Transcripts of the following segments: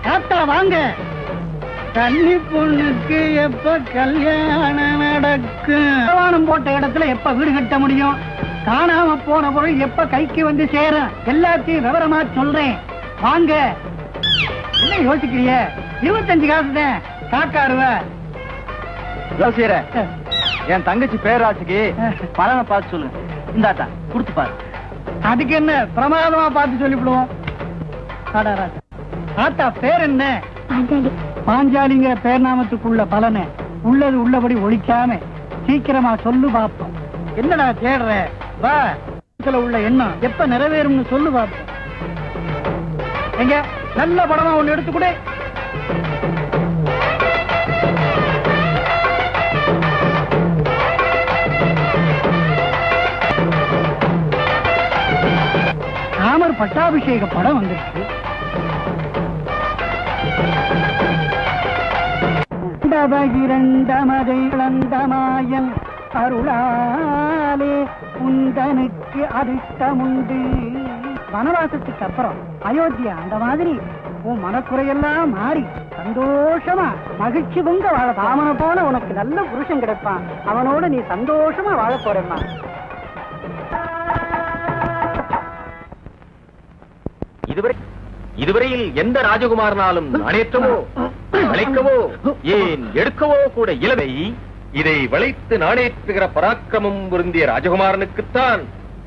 தாத்தா வாங்க. கன்னி பொண்ணுக்கு எப்ப கல்யாணம் நடக்கும்? வானம் போட்ட இடத்துல எப்ப வீடு கட்ட முடியும்? காணாம போன பொருள் எப்ப கைக்கு வந்து சேரும்? எல்லாத்தையும் விவரமா சொல்றேன். வாங்க. என்ன யோசிக்கிறிய? 25 காசு தான். காக்காருவ யோசிக்கிற. என் தங்கச்சி பேராட்சிக்கு பலனை பார்த்து சொல்லு. இந்தாத்தா கொடுத்து பாரு. அதுக்கு என்ன பிரமாதமா பார்த்து சொல்லிவிடுவோம். தாத்தா பேர் என்ன? பாஞ்சாலிங்கிற பேர் நாமத்துக்குள்ள பலனை உள்ளது உள்ளபடி ஒழிக்காம சீக்கிரமா சொல்லு பாப்போம். என்னடா தேடுற? வா, உள்ள எண்ணம் எப்ப நிறைவேறும்னு சொல்லு பாப்போம். எங்க நல்ல படமா ஒண்ணு எடுத்துக்கூட. ராமர் பட்டாபிஷேக படம் வந்திருக்கு. இரண்டமதை இழந்தமாயன் அருளாலே உந்தனுக்கு அதிர்ஷ்டமுண்டு. வனவாசத்துக்கு அப்புறம் அயோத்தியா அந்த மாதிரி உன் மனக்குறையெல்லாம் மாறி சந்தோஷமா மகிழ்ச்சி பொங்க வாழ. ராமனை போல உனக்கு நல்ல புருஷன் கிடைப்பான். அவனோட நீ சந்தோஷமா வாழ போறேம்மா. இதுவரையில் எந்த ராஜகுமாரனாலும் நாணேற்றவோ வளைக்கவோ ஏன் எடுக்கவோ கூட இயலவை. இதை வளைத்து நாணேற்றுகிற பராக்கிரமம் பொருந்திய ராஜகுமாரனுக்குத்தான்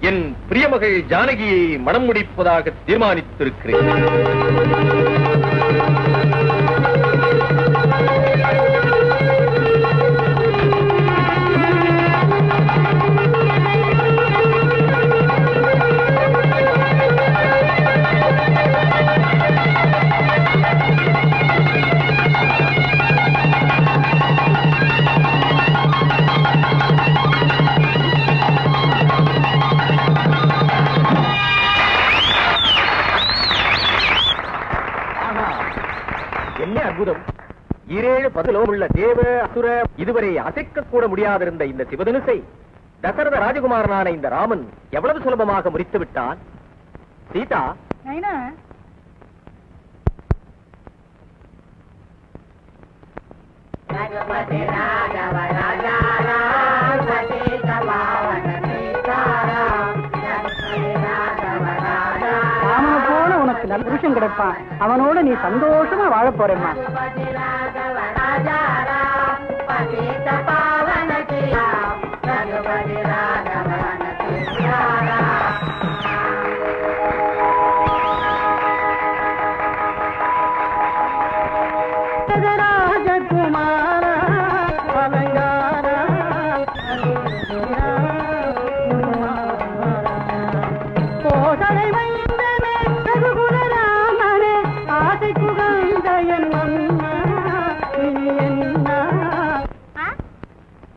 என் பிரியமகள் ஜானகியை மனம் முடிப்பதாக தீர்மானித்திருக்கிறேன். அற்புதம்! 7 பதிலோம் உள்ள தேவ அசுர இதுவரை அசைக்க கூட முடியாதிருந்த இந்த சிவதனுசை தசரத ராஜகுமாரனான இந்த ராமன் எவ்வளவு சுலபமாக முறித்து விட்டான். சீதா, போல உனக்கு நல்ல புருஷன் கிடைப்பான். அவனோட நீ சந்தோஷமா வாழ போறேம்மா.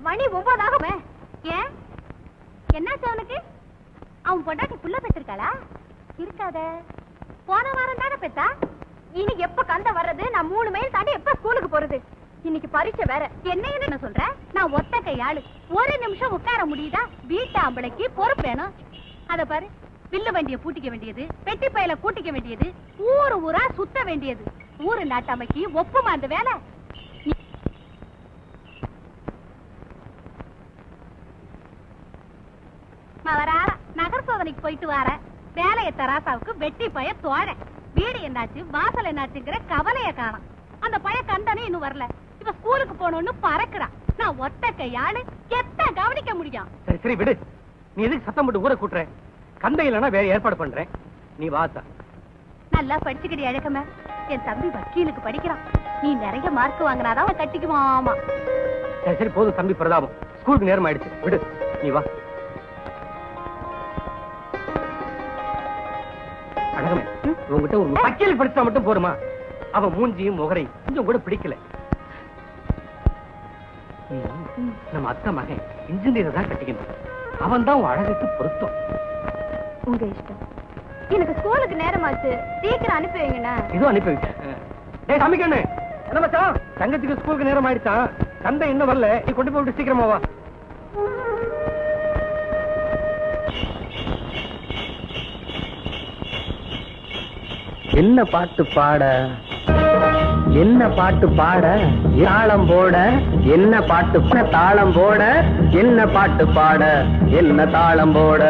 மணி 9 ஆகுமே. ஏன் என்னாச்சு அவனுக்கு? அவன் பொண்டாட்டி புள்ள பெற்றிருக்காளா? இருக்காத. போன வாரம் தானே பெத்தா. இனி எப்ப கந்த வர்றது? நான் 3 மைல் தாண்டி எப்ப ஸ்கூலுக்கு போறது? இன்னைக்கு பரீட்சை வேற. என்ன சொல்ற? நான் ஒத்த கையாளு. ஒரு நிமிஷம் உட்கார முடியுதா? வீட்டு ஆம்பளைக்கு பொறுப்பு வேணும். அத பாரு, வில்லு வண்டியை பூட்டிக்க வேண்டியது, பெட்டி பையில கூட்டிக்க வேண்டியது, ஊரு ஊரா சுத்த வேண்டியது. ஊரு நாட்டாமைக்கு ஒப்புமா அந்த வேலை? நகர் சோதனைக்கு போயிட்டு வர வேலைய தராசாவுக்கு வெட்டி பய தோழ. வீடு என்னாச்சு வாசல் என்னாச்சுங்கிற கவலைய காணோம். அந்த பய கண்டனே இன்னும் வரல. இப்ப ஸ்கூலுக்கு போனோன்னு பறக்குறான். நான் ஒத்த கையாளு, எத்த கவனிக்க முடியும்? சரி சரி விடு. நீ எதுக்கு சத்தம் போட்டு ஊரை கூட்டுற? கந்தை இல்லைன்னா வேற ஏற்பாடு பண்றேன். நீ வாத்தா. நல்லா படிச்சுக்கிடி அழகமே. என் தம்பி வக்கீலுக்கு படிக்கிறான். நீ நிறைய மார்க் வாங்கினாதான் அவன் கட்டிக்குவாமா. சரி சரி போதும் தம்பி பிரதாபம். ஸ்கூலுக்கு நேரம் ஆயிடுச்சு, விடு. நீ வா. அழகமே, உங்ககிட்ட ஒரு வக்கீல் படிச்சா மட்டும் போருமா? அவன் மூஞ்சியும் முகரை கொஞ்சம் கூட பிடிக்கல. நம்ம அத்தை மகன் இன்ஜினியர் தான் கட்டிக்கணும். அவன் தான் அழகுக்கு பொருத்தம். உங்க இஷ்டம். எனக்கு ஸ்கூலுக்கு நேரமாச்சு, சீக்கிரம் அனுப்பி வைங்கண்ணா. இதுவும் அனுப்பி வைக்க. டேய் சமைக்கண்ணு, என்ன மச்சான்? தங்கச்சிக்கு ஸ்கூலுக்கு நேரம் ஆயிடுச்சான். தந்தை இன்னும் வரல. நீ கொண்டு போய் சீக்கிரமா வா. என்ன பாட்டு பாட? என்ன பாட்டு பாட தாளம் போட, என்ன பாட்டு தாளம் போட, என்ன பாட்டு பாட, என்ன தாளம் போட.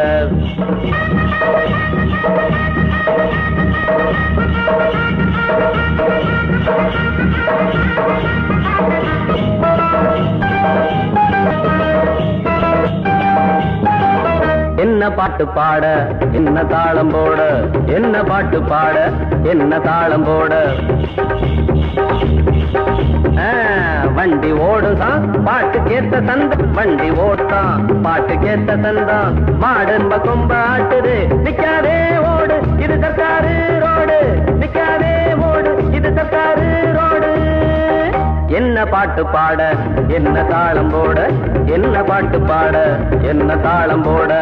என்ன பாட்டு பாட, என்ன தாளம் போட, என்ன பாட்டு பாட, என்ன தாளம் போட. வண்டி ஓடுதான் பாட்டு கேட்ட தந்த, வண்டி ஓட்டான் பாட்டு கேட்ட தந்தான். மாடும்ப கொம்ப ஆட்டுது, நிக்காதே ஓடு இது சர்க்காரு ரோடு, நிக்காதே ஓடு இது சர்க்காரு ரோடு. என்ன பாட்டு பாட, என்ன தாளம் போட, என்ன பாட்டு பாட, என்ன தாளம் போட.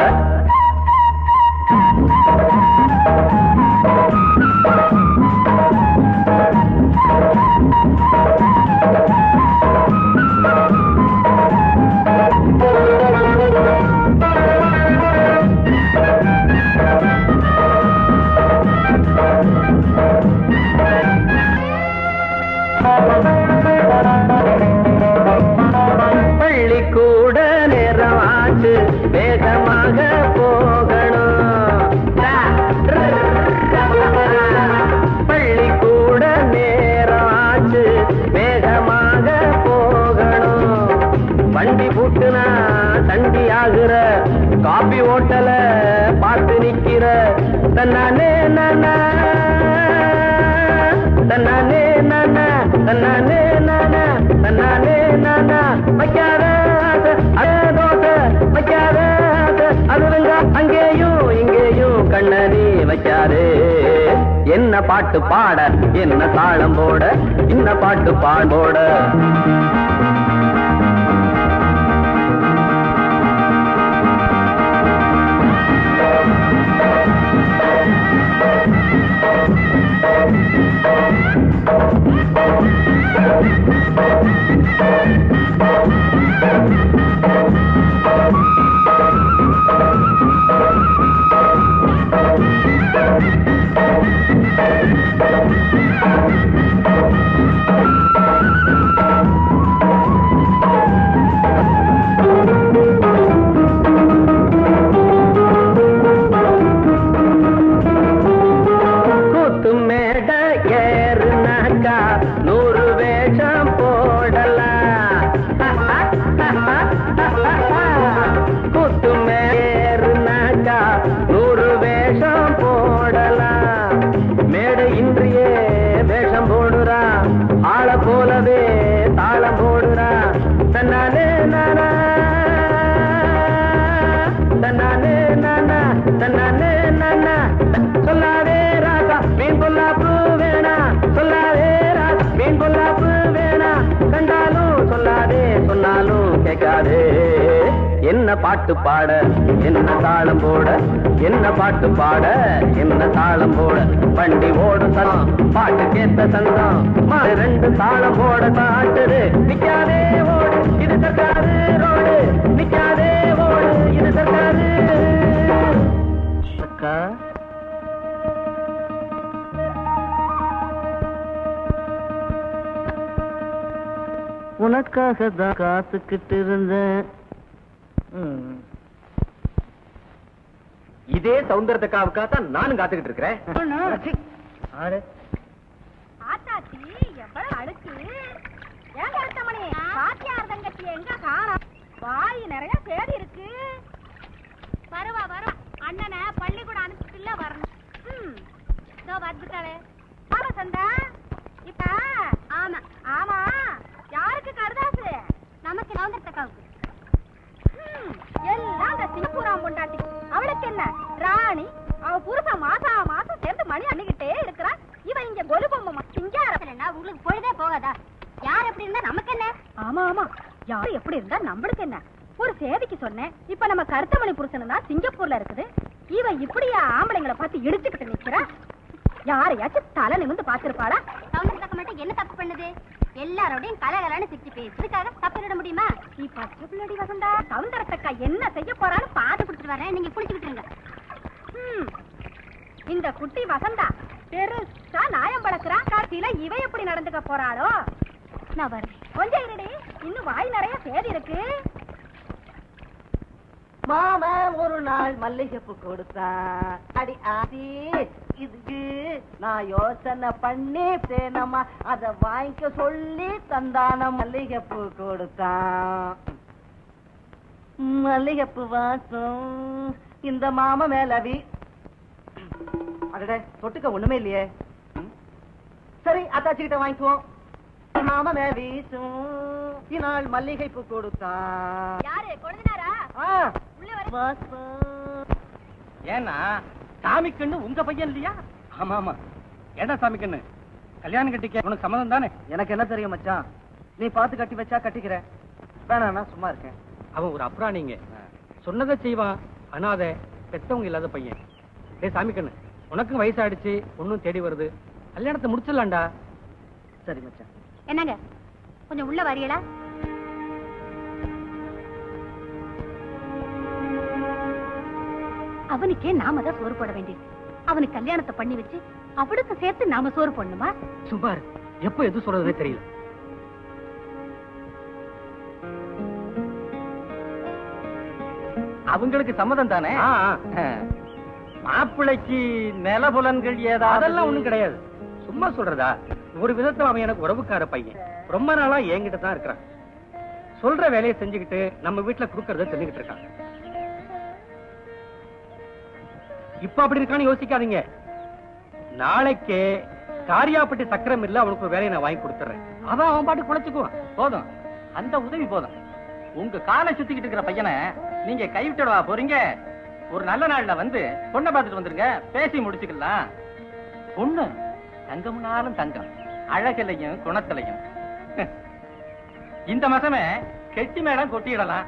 பள்ளிக்கூட நேரம் ஆச்சு, வேகமாக போகணும். பள்ளிக்கூட நேரம் ஆச்சு, வேகமாக போகணும். வண்டி பூட்டுனா சண்டி ஆகுற, காபி ஓட்டல பார்த்து நிக்கிற. தன்னானே நானா, தன்னானே நானா, தன்னானே நானா, தன்னானே நானா. வைக்காத தோசை, வைக்காத அதுவங்க அங்கேயும் இங்கேயும் கண்ணனி வைக்காதே. என்ன பாட்டு பாட, என்ன தாளம் போட, என்ன பாட்டு பாடோட. என்ன பாட்டு பாட, என்ன தாளம் போட, என்ன பாட்டு பாட, என்ன தாளம் போட. வண்டி ஓடுதான் பாட்டு கேட்ட சந்தம், ரெண்டு தாளம் போட பாட்டுது. நிக்காதே ஓடு இது சர்க்காரு ரோடு, நிக்காதே ஓடு இது சர்க்காரு. அக்கா உனக்காக தான் காத்துக்கிட்டு இருந்தேன். இதே சௌந்தரத்துக்காக தான் நானும் காத்துக்கிட்டு இருக்கிறேன். ஆத்தாச்சி எவ்வளவு அழுக்கு. ஏன் கருத்தமணி பாத்தியார் தங்கச்சி எங்க காணோம்? வாய் நிறைய தேடி இருக்கு. வருவா வருவா, அண்ணனை பள்ளிக்கூடம் அனுப்பிட்டுல வரணும். இதோ வந்துட்டாவே. ஆமா சந்தா, இப்ப ஆமா ஆமா யாருக்கு கருதாசு? நமக்கு சௌந்தரத்துக்காவுக்கு. எல்லாம் அந்த சிங்கப்பூராம் பொண்டாட்டி. அவளுக்கு என்ன ராணி, அவ புருஷன் மாசா மாசம் சேர்ந்து மணி அன்னிக்கிட்டே இருக்கிறா. இவன் இங்க கொலு பொம்மை சிங்காரா. உங்களுக்கு பொழுதே போகாதா? யார் எப்படி இருந்தா நமக்கு என்ன? ஆமா ஆமா, யாரு எப்படி இருந்தா நம்மளுக்கு என்ன? ஒரு சேதிக்கு சொன்னேன். இப்ப நம்ம கருத்தமணி புருஷன் தான் சிங்கப்பூர்ல இருக்குது. இவன் இப்படியா ஆம்பளைங்களை பார்த்து இடிச்சுக்கிட்டு நிக்கிறா? யாரையாச்சும் தலை நிமிந்து பாத்துருப்பாளா? சௌந்தரத்துக்கு மட்டும் என்ன தப்பு பண்ணுது? எல்லாரோடையும் கலகலான்னு சிரிச்சு பேசுறதுக்காக தப்பிட முடியுமா? நீ பச்சை பிள்ளடி வசந்தா. சௌந்தரத்தக்கா என்ன செய்ய போறான்னு பாத்து குடுத்துட்டு வரேன், நீங்க குளிச்சுக்கிட்டு இருங்க. இந்த குட்டி வசந்தா பெருசா நாயம் பழக்கிறான். காட்சியில இவ எப்படி நடந்துக்க போறாளோ? நான் வரேன். கொஞ்சம் இருடி, இன்னும் வாய் நிறைய பேர் இருக்கு. மாமா ஒரு நாள் மல்லிகைப்பூ கொடுத்தான். அடி ஆதி இதுக்கு நான் யோசனை பண்ணி தேனம்மா அத வாங்கிக்க சொல்லி தந்தான. மல்லிகைப்பூ கொடுத்தான். மல்லிகைப்பூ வாசம் இந்த மாமா மேலவி. அடடே தொட்டுக்க ஒண்ணுமே இல்லையே. சரி அத்தாச்சி கிட்ட வாங்கிக்குவோம். மாமா மே வீசும் இநாள் மல்லிகைப்பூ கொடுத்தான். யாரு கொழுந்தினாரா? உள்ள வர. ஏன்னா சாமிக்கண்ணு உங்க பையன் இல்லையா? ஆமா ஆமா. ஏடா சாமிக்கண்ணு கல்யாணம் கட்டிக்க உனக்கு சம்மதம் தானே? எனக்கு என்ன தெரியும் மச்சான், நீ பார்த்து கட்டி வச்சா கட்டிக்கிற, வேணாண்ணா சும்மா இருக்கேன். அவன் ஒரு அப்ராணிங்க, சொன்னதை செய்வான், அனாதை, பெத்தவங்க இல்லாத பையன். டேய் சாமிக்கண்ணு, உனக்கும் வயசாயிடுச்சு, ஒன்னும் தேடி வருது, கல்யாணத்தை முடிச்சிடலாம்டா. சரி மச்சான். என்னங்க கொஞ்சம் உள்ள வரீங்களா? அவனுக்கே நாம தான் சோறு போட வேண்டியது. அவனுக்கு கல்யாணத்தை பண்ணி வச்சு அவனுக்கு சேர்த்து நாம சோறு போடணுமா? சுமார் எப்ப எது சொல்றதே தெரியல. அவங்களுக்கு சம்மதம் தானே? மாப்பிள்ளைக்கு நிலபுலன்கள் ஏதாவது? அதெல்லாம் ஒண்ணும் கிடையாது, சும்மா சொல்றதா. ஒரு விதத்துல அவன் எனக்கு உறவுக்கார பையன், ரொம்ப நாளா என்கிட்ட தான் இருக்கிறான். சொல்ற வேலையை செஞ்சுக்கிட்டு நம்ம வீட்டுல குடுக்கறத தெரிஞ்சுக்கிட்டு இருக்கான். இப்ப அப்படி இருக்கான்னு யோசிக்காதீங்க. நாளைக்கு காரியாப்பட்டி சக்கரம் இல்ல அவனுக்கு ஒரு வேலையை நான் வாங்கி கொடுத்துறேன். அவன் பாட்டு குழைச்சுக்குவான். போதும், அந்த உதவி போதும். உங்க காலை சுத்திக்கிட்டு இருக்கிற பையனை நீங்க கைவிட்டுடவா போறீங்க? ஒரு நல்ல நாள்ல வந்து பொண்ணை பார்த்துட்டு வந்துருங்க, பேசி முடிச்சுக்கலாம். பொண்ணு தங்கம்னாலும் தங்கம், அழகிலையும் குணத்திலையும். இந்த மாசமே கெட்டி மேடம் கொட்டிடலாம்.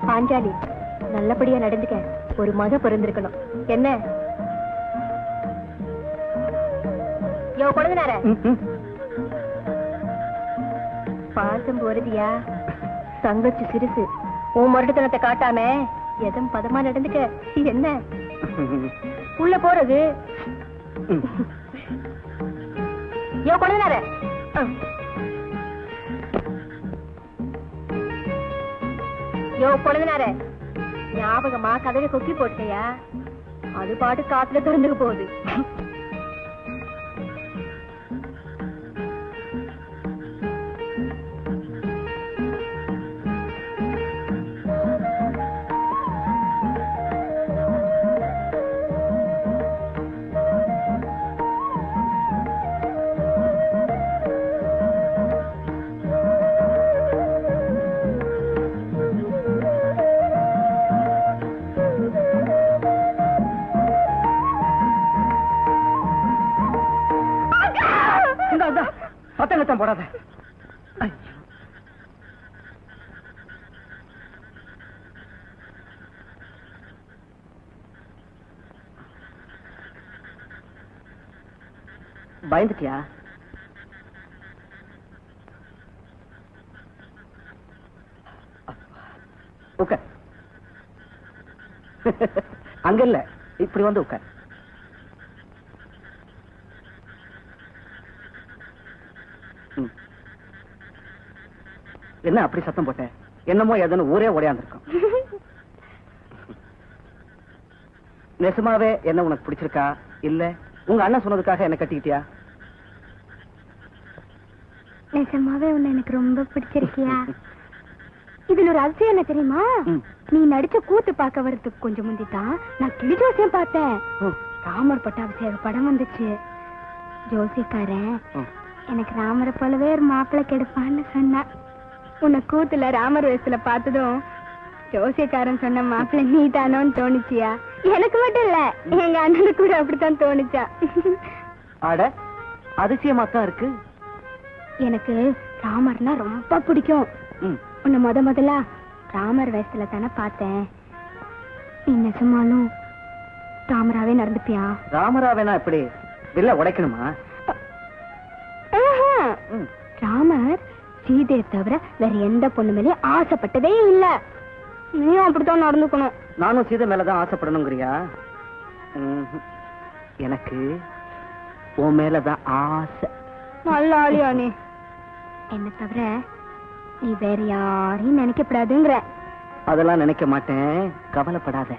பாஞ்சாலி, நல்லபடியா நடந்துக்க. ஒரு மக பிறந்திருக்கணும். என்ன யோ கொடுங்கனார பாசம் போறதியா? தங்கச்சி சிறுசு, உன் மருட்டுத்தனத்தை காட்டாம எதம் பதமா நடந்துக்க. என்ன உள்ள போறது? யோ கொடுங்கனார யோ பொழுதுனார ஞாபகமா கதவை கொக்கி போட்டியா? அது பாட்டு காத்துல திறந்துக்க போகுது. பத்தங்கத்தான் போடாத. பயந்துட்டியா? உட்கார். அங்க இல்ல, இப்படி வந்து உட்கார். என்ன அப்படி சத்தம் போட்ட? என்னமோ ஏதோ ஊரே ஓடையாந்துருக்கும். நெசமாவே என்ன உனக்கு பிடிச்சிருக்கா இல்ல உங்க அண்ணன் சொன்னதுக்காக என்ன கட்டிக்கிட்டியா? நெசமாவே உன்னை எனக்கு ரொம்ப பிடிச்சிருக்கியா? இதுல ஒரு அதிசயம் என்ன தெரியுமா? நீ நடிச்ச கூத்து பார்க்க வரதுக்கு கொஞ்சம் முந்திதான் நான் கிளி ஜோசியம் பார்த்தேன். ராமர் பட்டாபிஷேக படம் வந்துச்சு. ஜோசியக்காரன் எனக்கு ராமரை போலவே ஒரு மாப்பிள்ளை கெடுப்பான்னு சொன்னா. உன்னை கூத்துல ராமர் வேஷத்துல பார்த்ததும் ஜோசியக்காரன் சொன்ன மாப்பிள்ளை நீ தானோன்னு தோணுச்சியா? எனக்கு மட்டும் இல்ல, எங்க அண்ணனுக்கு கூட அப்படித்தான் தோணுச்சா. அட அதிசயமாத்தான் இருக்கு. எனக்கு ராமர்னா ரொம்ப பிடிக்கும். உன்னை முதல்ல ராமர் வேஷத்துல தானே பார்த்தேன். நீ நெசமாலும் ராமராவே நடந்துப்பியா? ராமராவேனா எப்படி வில்ல உடைக்கணுமா? ராமர் சீதையை தவிர வேற எந்த பொண்ணு மேலேயும் ஆசைப்பட்டதே இல்ல. நீயும் அப்படித்தான் நடந்துக்கணும். நானும் சீதை மேலதான் ஆசைப்படணுங்கிறியா? எனக்கு உன் மேலதான் ஆசை. நல்ல ஆளியா நீ. என்ன தவிர நீ வேற யாரையும் நினைக்கப்படாதுங்கிற. அதெல்லாம் நினைக்க மாட்டேன், கவலைப்படாத.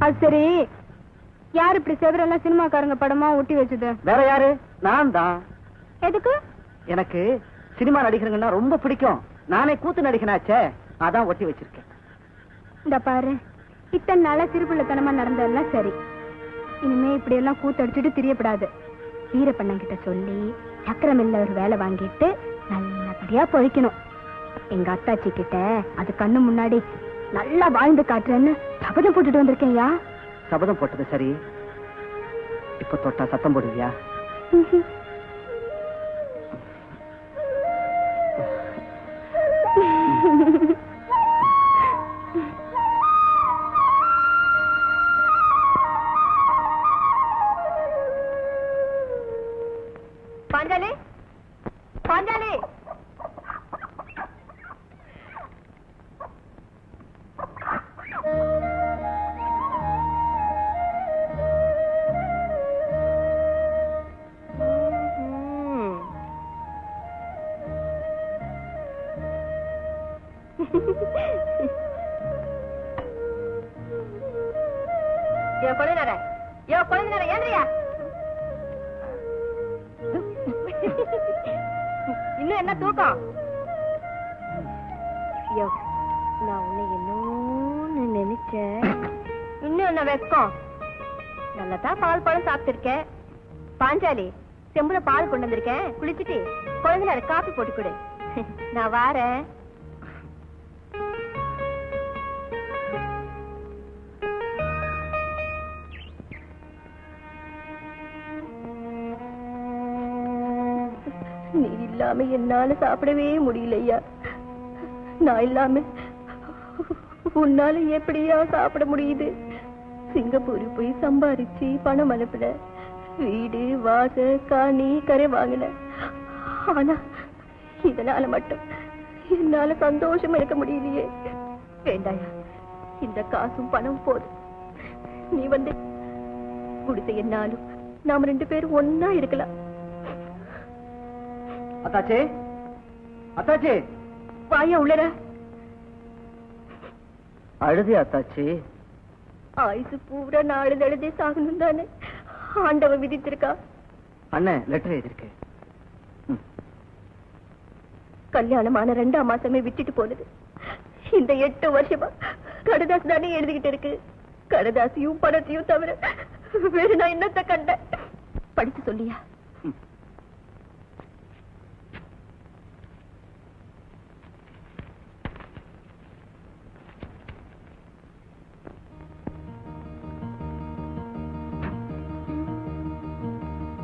அது சரி, யாரு இப்படி செவரெல்லாம் சினிமாக்காரங்க படமா ஒட்டி வச்சது? வேற யாரு? நான் தான். எதுக்கு? எனக்கு சினிமா நடிகருங்கன்னா ரொம்ப பிடிக்கும். நானே கூத்து நடிகனாச்சே, அதான் ஒட்டி வச்சிருக்கேன். இந்த பாரு, இத்தனை நாளா சிறுபிள்ளைத்தனமா நடந்ததெல்லாம் சரி. இனிமே இப்படி எல்லாம் கூத்தடிச்சுட்டு திரியப்படாது. வீரப்பண்ணங்கிட்ட சொல்லி சக்கரமில்ல ஒரு வேலை வாங்கிட்டு நல்லபடியா பொழைக்கணும். எங்க அத்தாச்சி கிட்ட அது கண்ணு முன்னாடி நல்லா வாழ்ந்து காட்டுறேன்னு சபதம் போட்டுட்டு வந்திருக்கேன்யா. சபதம் போட்டது சரி, இப்ப தொட்டா சத்தம் போடுவியா? பாஞ்சாலி, பாஞ்சாலி, இன்னும் என்ன தூக்கம்? நான் உன்னை இன்னொன்னு நினைச்சேன். இன்னும் என்ன வெக்கம்? நல்லதான் பால் பழம் சாப்பிட்டிருக்கேன். பாஞ்சாலி, செம்புல பால் கொண்டு வந்திருக்கேன், குளிச்சுட்டு குழந்தை காப்பி போட்டு கொடு. நான் வாரேன். நீ இல்லாம என்னால சாப்பிடவே முடியலையா? நான் இல்லாம உன்னால எப்படியா சாப்பிட முடியுது? சிங்கப்பூர் போய் சம்பாரிச்சு பணம் அனுப்புன, வீடு வாச காணி கரை வாங்கின. ஆனா இதனால மட்டும் என்னால சந்தோஷமா இருக்க முடியலையே. வேண்டாயா, இந்த காசும் பணம் போதும். நீ வந்து குடிசை என்னாலும் நாம 2 பேரும் ஒன்னா இருக்கலாம். அத்தாச்சே, அத்தாச்சே, வாயா உள்ளர. அழுதி அத்தாச்சி? ஆயுசு பூரா நாடு எழுதி சாகணும் தானே ஆண்டவன் விதித்திருக்கா. அண்ணன் லெட்டர் எழுதிருக்கு. கல்யாணமான 2ஆம் மாசமே விட்டுட்டு போனது. இந்த 8 வருஷமா கடதாசு தானே எழுதிக்கிட்டு இருக்கு. கடதாசியும் பணத்தையும் தவிர வேற நான் என்னத்தை கண்ட? படிச்சு சொல்லியா?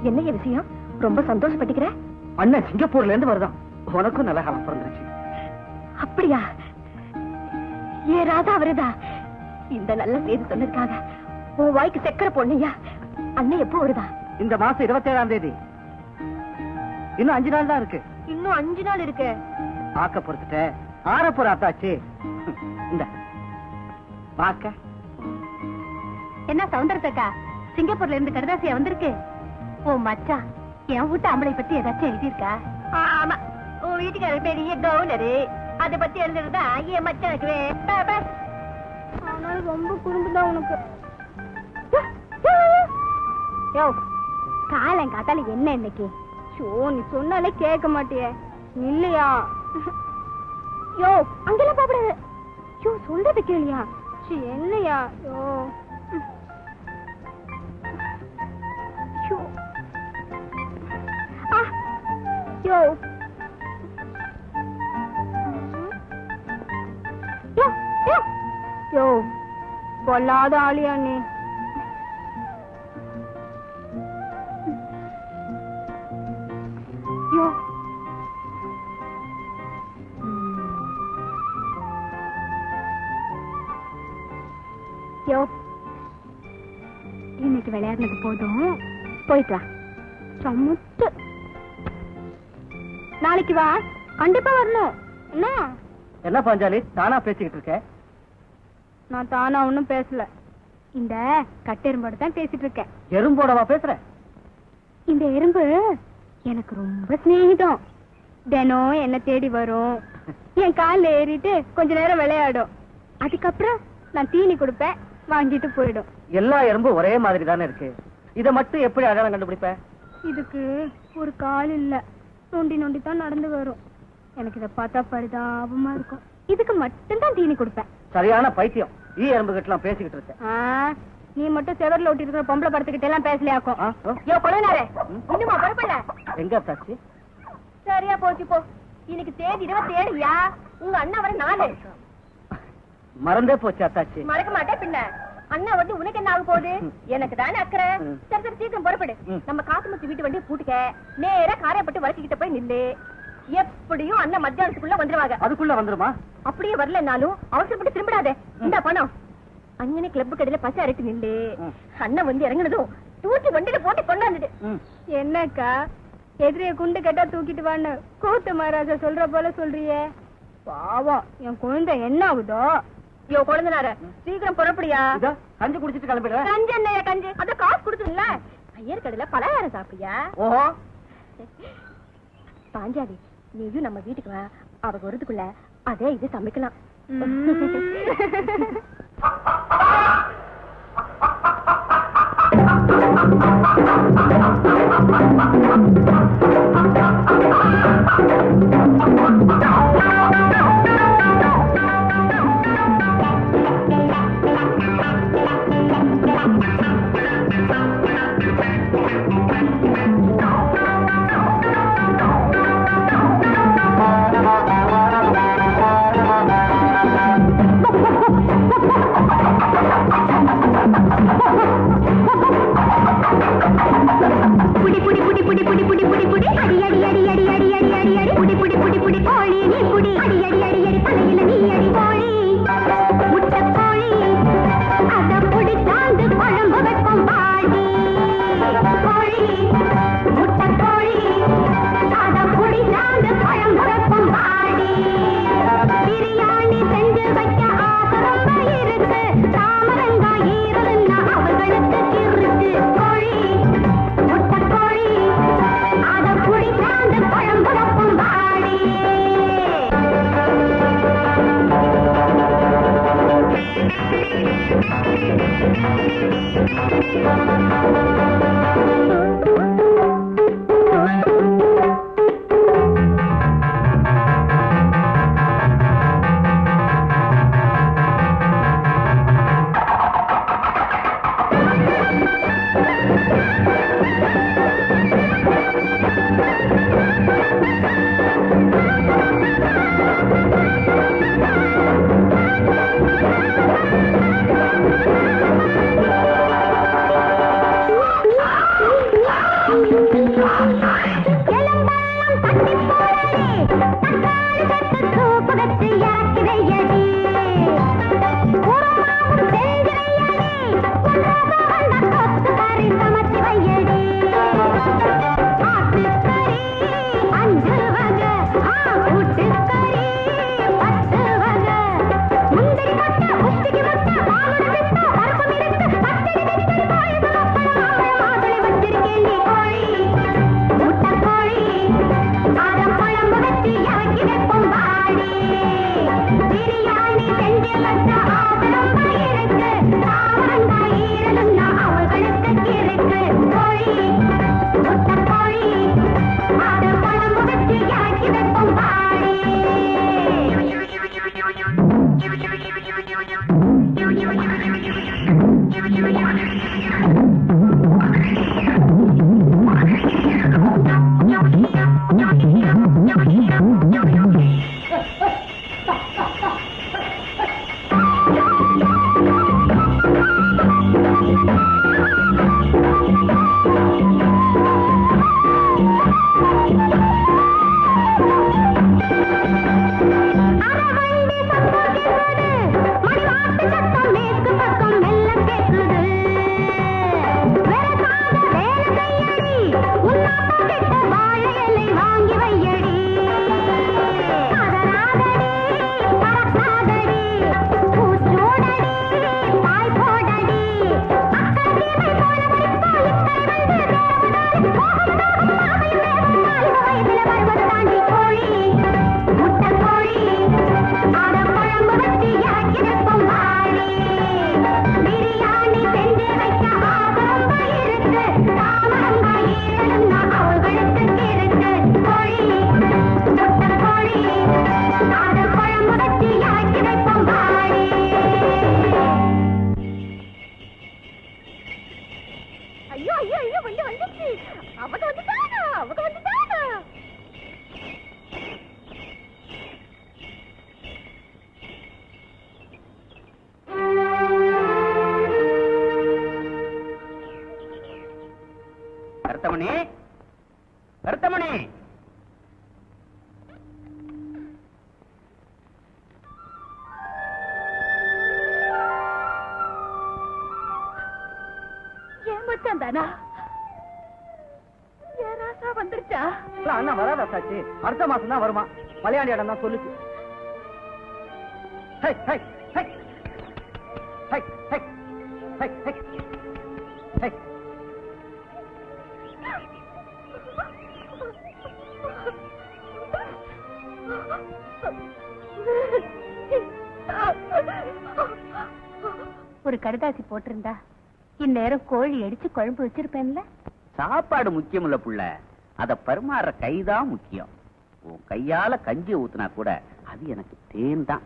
என்ன விஷயம்? ரொம்ப சந்தோஷப்பட்டுக்கிற? அண்ணன் சிங்கப்பூர்ல இருந்து வருதான். உனக்கும் நல்ல காலம் பிறந்துருச்சு. அப்படியா? ஏ ராதா அவருதா? இந்த நல்ல செய்தி சொன்னதுக்காக உன் வாய்க்கு சக்கரை பொண்ணையா? அண்ணன் எப்போ வருதா? இந்த மாசம் 27ஆம் தேதி. இன்னும் 5 நாள் தான் இருக்கு. இன்னும் 5 நாள் இருக்கு. ஆக்க பொறுத்துட்ட ஆற போற அத்தாச்சி. இந்த பாக்க என்ன சவுந்தரத்தக்கா சிங்கப்பூர்ல இருந்து கடதாசியா வந்திருக்கு? ஓ மச்சா, என் வீட்டு ஆம்பளை பத்தி ஏதாச்சும் எழுதியிருக்கா? ஆமா, உன் வீட்டுக்கார பெரிய கவுனரு, அதை பத்தி எழுதுறதா என் மச்சானுக்கு. ஆனாலும் ரொம்ப குறும்புதான் உனக்கு. யோ, காலம் காத்தால என்ன இன்னைக்கு? ஷோ, நீ சொன்னாலே கேட்க மாட்டியே. இல்லையா? யோ, அங்கெல்லாம் பாப்படாது. யோ, சொல்றது கேளியா? என்னையா? யோ யோ யோ யோ யோ, பொல்லாத ஆளியா நீ? யோ யோ இன்னைக்கு விளையாடுனது போதும், போயிட்டு வா. சமுத்து நாளைக்கு வா, கண்டிப்பா வரணும். என்ன என்ன பாஞ்சாலி தானா பேசிக்கிட்டு இருக்க? நான் தானா ஒன்னும் பேசல, இந்த கட்டெரும்போட தான் பேசிட்டு இருக்கேன். எறும்போடவா பேசுற? இந்த எறும்பு எனக்கு ரொம்ப சிநேகிதம். தினம் என்ன தேடி வரும், என் காலில் ஏறிட்டு கொஞ்ச நேரம் விளையாடும். அதுக்கப்புறம் நான் தீனி கொடுப்பேன், வாங்கிட்டு போயிடும். எல்லா எறும்பும் ஒரே மாதிரி தானே இருக்கு, இதை மட்டும் எப்படி அடையாளம் கண்டுபிடிப்ப? இதுக்கு ஒரு கால் இல்ல, நொண்டி நொண்டி தான் நடந்து வரும். எனக்கு இதை பார்த்தா பரிதாபமா இருக்கும். இதுக்கு மட்டும்தான் தீனி கொடுப்பேன். சரியான பைத்தியம். ஈ எறும்பு கிட்டலாம் பேசிக்கிட்டு இருக்க. நீ மட்டும் செவர்ல ஒட்டி இருக்கிற பொம்பளை படத்துக்கிட்ட எல்லாம் பேசலையாக்கும். இன்னுமா பரப்பல எங்க தாச்சி? சரியா போச்சு போ. இன்னைக்கு தேதி 27யா? உங்க அண்ணா வர 4. மறந்தே போச்சு அத்தாச்சி. மறக்க மாட்டேன் பின்ன. அண்ணா வந்து உனக்கு என்ன ஆக போகுது? எனக்கு தானே அக்கறை. சரி சரி சீக்கிரம் புறப்படு. நம்ம காசுமுத்து வீட்டு வண்டியை பூட்டுக்க, நேரா காரைப்பட்டு வழக்கிட்ட போய் நில்லு. எப்படியும் அண்ணா மத்தியானத்துக்குள்ள வந்துருவாங்க. அதுக்குள்ள வந்துருமா? அப்படியே வரலனாலும் அவசரப்பட்டு திரும்பிடாதே. இந்த பணம் அங்கனே கிளப் கடையில பசை அரைட்டு நில்லு. அண்ணன் வந்து இறங்கினதும் தூக்கி வண்டியில போட்டு கொண்டாந்துடு. என்னக்கா எதிரிய குண்டு கட்டா தூக்கிட்டு வான்னு கூத்து மகாராஜா சொல்ற போல சொல்றியே. பாவம் என் குழந்தை என்ன ஆகுதோ. ஐயோ குழந்தைனார சீக்கிரம் புறப்படியா. கஞ்சி குடிச்சிட்டு கிளம்பிடுற. கஞ்சி என்னையா கஞ்சி? அத காசு கொடுத்துருல. ஐயர் கடையில பலகாரம் சாப்பிடியா? ஓஹோ. பாஞ்சாலி நீயும் நம்ம வீட்டுக்கு வா, அவங்க வரதுக்குள்ள அதே இது சமைக்கலாம். ஐயோ ஐயோ ஐயோ வந்து வந்துச்சு. அவங்க வந்துட்டாங்க, அவங்க வந்துட்டாங்க. கருத்தமணி, கருத்தமணி, ஏமாத்தாண்டானா? ஏன் ராசா வந்துருச்சா? அண்ணா வராதா சாச்சி? அடுத்த மாசம் தான் வருமா? மலையாளி இடம் தான் சொல்லுச்சு. High high high high high high high high. ஒரு கடுதாசி போட்டிருந்தா இந்நேரம் கோழி அடிச்சு குழம்பு வச்சிருப்பேன்ல. சாப்பாடு முக்கியம் இல்ல புள்ள, அத பரிமாற கைதான் முக்கியம். உன் கையால கஞ்சி ஊத்துனா கூட அது எனக்கு தேன் தான்.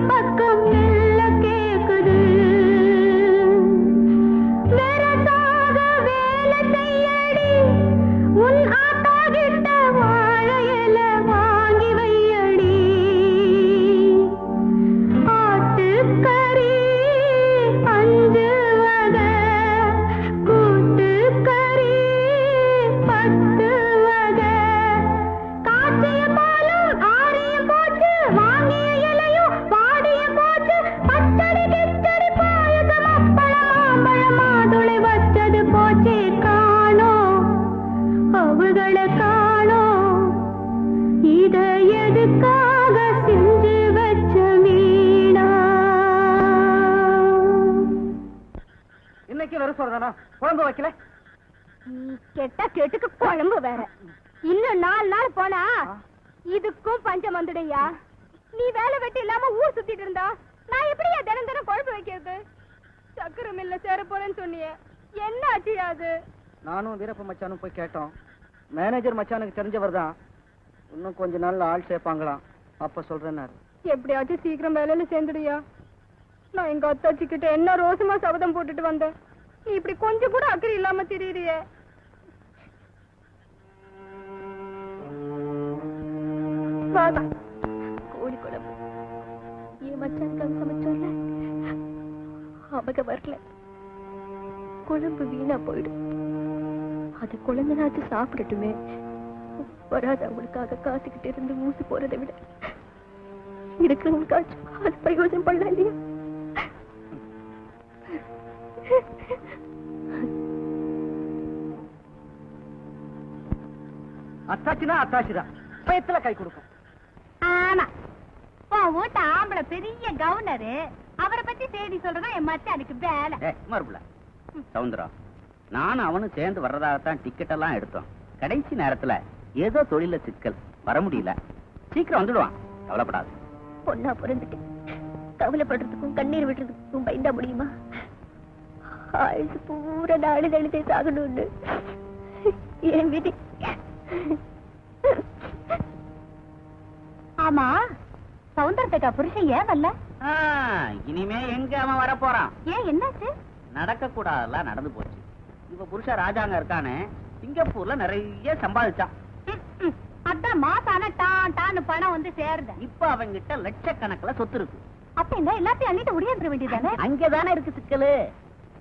பக்கம் மெல்ல கேக்குது. வெரசாக வேலை செய்யடி, உன் ஆத்தா கிட்ட வாழை இலை வாங்கி வையடி. ஆட்டுக்கறி 5 வகை, கூட்டுக்கறி 10 வகை. காய்ச்சிய பாலும் ஆறியும் போச்சு, வாங்கிய இலையும் பாடிய போச்சு. பச்சடி கிச்சடி பாயசம் அப்பளம் மாம்பழம் மாதுளை வச்சது போச்சே காணோம், அவகளை காணோம். இத எதுக்காக செஞ்சு வச்ச வீணா? இன்னைக்கு வெறும் சொல்றதானா? குழம்பு வைக்கல? கெட்ட கேட்டுக்கு குழம்பு வேற. இன்னும் 4 நாள் போனா இதுக்கும் பஞ்சம் வந்துடுயா. நீ வேலை வெட்டி இல்லாம ஊர் சுத்திட்டு இருந்தா நான் எப்படியா தினம் தினம் குழம்பு வைக்கிறது? சக்கரை மில்ல சேர போறேன்னு சொன்னியே, என்ன ஆச்சியா அது? நானும் வீரப்ப மச்சானும் போய் கேட்டோம். மேனேஜர் மச்சானுக்கு தெரிஞ்சவர் தான். இன்னும் கொஞ்ச நாள்ல ஆள் சேர்ப்பாங்களாம். அப்ப சொல்றேன்னாரு. எப்படியாச்சும் சீக்கிரம் வேலையில சேர்ந்துடுயா. நான் எங்க அத்தாச்சி கிட்ட என்ன ரோசமா சபதம் போட்டுட்டு வந்தேன். நீ இப்படி கொஞ்சம் கூட அக்கறை இல்லாம திரியிறியே. கோழி குழம்பு என் மச்சானுக்காக சமைச்சோம்ல, அவங்க வரல. குழம்பு வீணா போயிடும். அது குழந்தைனாச்சு சாப்பிடட்டுமே. வராது அவங்களுக்காக காத்துக்கிட்டு இருந்து மூசி போறதை விட இருக்கிறவங்களுக்காச்சும் அது பிரயோஜனம் பண்ணல இல்லையா? அத்தாச்சினா அத்தாச்சிதான், பயத்துல கை கொடுக்கும். ஆமா, உன் வீட்டு ஆம்பளை பெரிய கவர்னரு, அவரை பத்தி செய்தி சொல்றதா என் மச்சானுக்கு வேலை. மறுபடிய சவுந்தரம், நானும் அவனும் சேர்ந்து வர்றதாகத்தான் டிக்கெட் எல்லாம் எடுத்தோம். கடைசி நேரத்துல ஏதோ தொழில சிக்கல், வர முடியல. சீக்கிரம் வந்துடுவான், கவலைப்படாது. பொண்ணா பிறந்துட்டு கவலைப்படுறதுக்கும் கண்ணீர் விடுறதுக்கும் பயந்தா முடியுமா? ஆயுசு பூரா நாடு தழுதே சாகணும்னு என் விதி. ஆமா, சவுந்தரத்துக்கா புருஷன் ஏன் வரல? இனிமே எங்க அவன் வர போறான்? ஏன், என்னாச்சு? நடக்க கூடாதெல்லாம் நடந்து போச்சு. இப்ப புருஷன் ராஜாங்க இருக்கானே, சிங்கப்பூர்ல நிறைய சம்பாதிச்சான். அதான் மாசான டான் டான்னு பணம் வந்து சேருது. இப்ப அவங்கிட்ட லட்சக்கணக்கில் சொத்து இருக்கு. அப்ப இந்த எல்லாத்தையும் அள்ளிட்டு ஒடியாந்துட வேண்டியதானே? அங்கதானே இருக்கு சிக்கலு.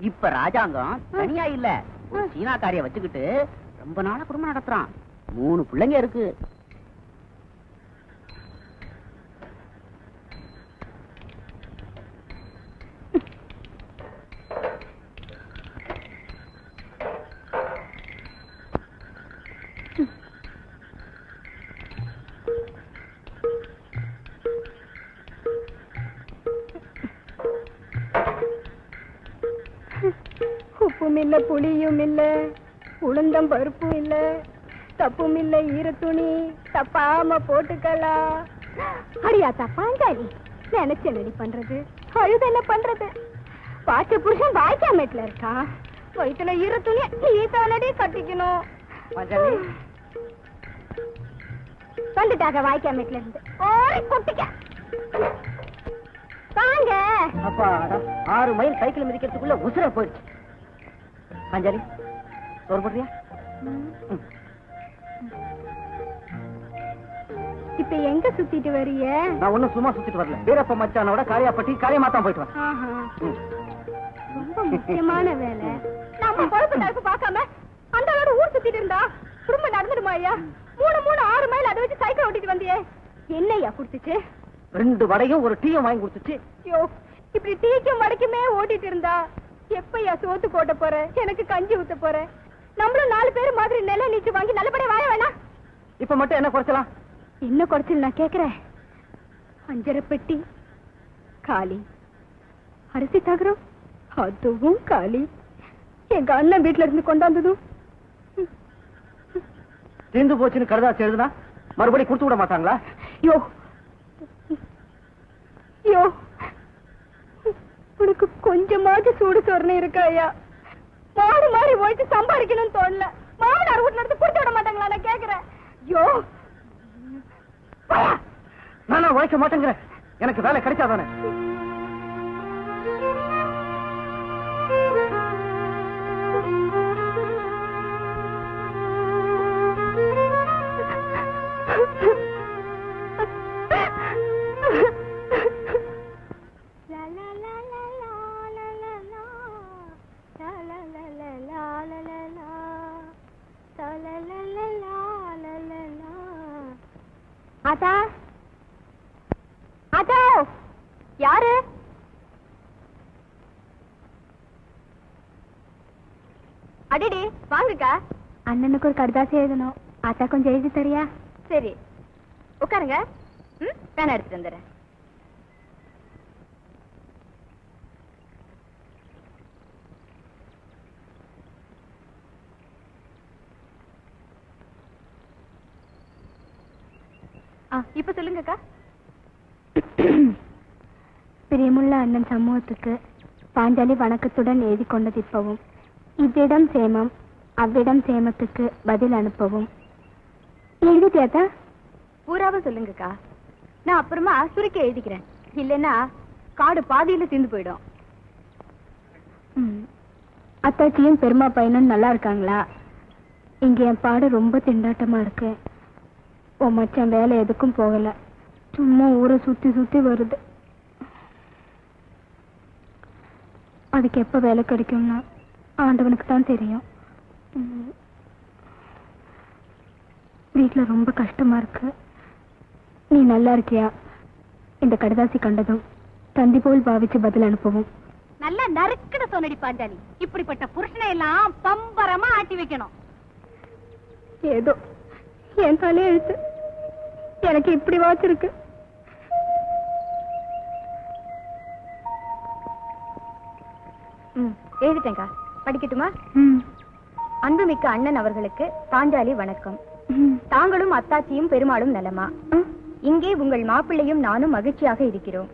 இப்ப ராஜாங்கம் தனியா இல்ல, ஒரு சீனாக்காரிய வச்சுக்கிட்டு ரொம்ப நாளா குடும்பம் நடத்துறான். 3 பிள்ளைங்க இருக்கு. உப்பும் இல்ல, புளியும் இல்ல, உளுந்தம் பருப்பும் இல்ல, தப்பும் இல்ல, ஈர துணி தப்பாம போட்டுக்கலாம். அடியா தப்பாங்காரி, நினைச்சு என்னடி பண்றது, அழுது என்ன பண்றது? பாச்ச புருஷன் வாய்க்காமேட்ல இருக்கான், வயிற்றுல ஈர துணி நீ தானடி கட்டிக்கணும். வந்துட்டாங்க வாய்க்காமேட்ல இருந்து, ஓடி கொட்டிக்க வாங்க. அப்பா 6 மைல் சைக்கிள் மிதிக்கிறதுக்குள்ள உசுர போயிடுச்சு. அஞ்சலி சோறு போடுறியா? இப்ப எங்க சுத்திட்டு வரிய? நான் ஒண்ணும் சும்மா சுத்திட்டு வரல, வீரப்ப மச்சானோட காளியாப்பட்டி காளியமாத்தான் போயிட்டு வரேன். ரொம்ப முக்கியமான வேலை. நம்ம பொழப்பு தரப்பு பார்க்காம அந்த ஊர் சுத்திட்டு இருந்தா குடும்பம் நடந்துடுமா ஐயா? 6 மைல் அதை வச்சு சைக்கிள் ஓட்டிட்டு வந்தியே, என்னையா குடுத்துச்சு? 2 வடையும் ஒரு டீயும் வாங்கி கொடுத்துச்சு. ஐயோ, இப்படி டீக்கும் வடைக்குமே ஓட்டிட்டு இருந்தா எப்பயா சோத்து போட்ட போற, எனக்கு கஞ்சி ஊத்த போற? நம்மளும் 4 பேர் மாதிரி நில நீச்சு வாங்கி நல்லபடியா வாழ வேணாம். இப்ப மட்டும் என்ன குறைச்சலாம்? என்ன குறைச்சல் நான் கேக்குறேன். 5 பெட்டி காலி, அரிசி தகரம் அதுவும் காலி, எங்க அண்ணன் வீட்டுல இருந்து கொண்டாந்ததும் தீர்ந்து போச்சுன்னு கருதாச்சு எழுதுனா மறுபடியும் கொடுத்து விட மாட்டாங்களா? யோ யோ, உனக்கு கொஞ்சமாவது சூடு சொரணை இருக்கா ஐயா? மாடு மாறி போயிட்டு சம்பாதிக்கணும்னு தோணல, மாமனார் வீட்டுல இருந்து கொடுத்து விட மாட்டாங்களா நான் கேக்குறேன். யோ நானா உழைக்க மாட்டேங்கிறேன், எனக்கு வேலை கிடைச்சாதானே. ஆத்தா, ஆத்தா, யாரு? அடிடி வாங்குக்கா. அண்ணனுக்கு ஒரு கடிதாசி எழுதணும், ஆத்தா கொஞ்சம் எழுதி தரியா? சரி உட்காருங்க, பேனா எடுத்துட்டு வந்துடுறேன். இப்ப சொல்லுங்கக்கா. பிரியமுள்ள அண்ணன் சமூகத்துக்கு பாஞ்சாலி வணக்கத்துடன் எழுதி கொண்டது இப்பவும், இவ்விடம் சேமம் அவ்விடம் சேமத்துக்கு பதில் அனுப்பவும். எழுதிட்டியாத்தா? பூராவ சொல்லுங்கக்கா, நான் அப்புறமா சுருக்கி எழுதிக்கிறேன், இல்லைன்னா காடு பாதியில தீர்ந்து போயிடும். அத்தாச்சியும் பெருமா பையனும் நல்லா இருக்காங்களா? இங்க என் பாடு ரொம்ப திண்டாட்டமா இருக்கு. உன் மச்சான் வேலை எதுக்கும் போகல, சும்மா ஊரை சுத்தி சுத்தி வருது. அதுக்கு எப்ப வேலை கிடைக்கும்னா ஆண்டவனுக்கு தான் தெரியும். வீட்டுல ரொம்ப கஷ்டமா இருக்கு. நீ நல்லா இருக்கியா? இந்த கடிதாசி கண்டதும் தந்தி போல் பாவிச்சு பதில் அனுப்பவும். நல்லா நறுக்கிட சொன்னடி பாஞ்சாலி, இப்படிப்பட்ட புருஷனை எல்லாம் பம்பரமா ஆட்டி வைக்கணும். ஏதோ என் தலை எழுத்து எனக்கு இப்படி வாச்சிருக்கு. எழுதிட்டேங்கா, படிக்கட்டுமா? அன்புமிக்க அண்ணன் அவர்களுக்கு பாஞ்சாலி வணக்கம். தாங்களும் அத்தாச்சியும் பெருமாளும் நலமா? இங்கே உங்கள் மாப்பிள்ளையும் நானும் மகிழ்ச்சியாக இருக்கிறோம்.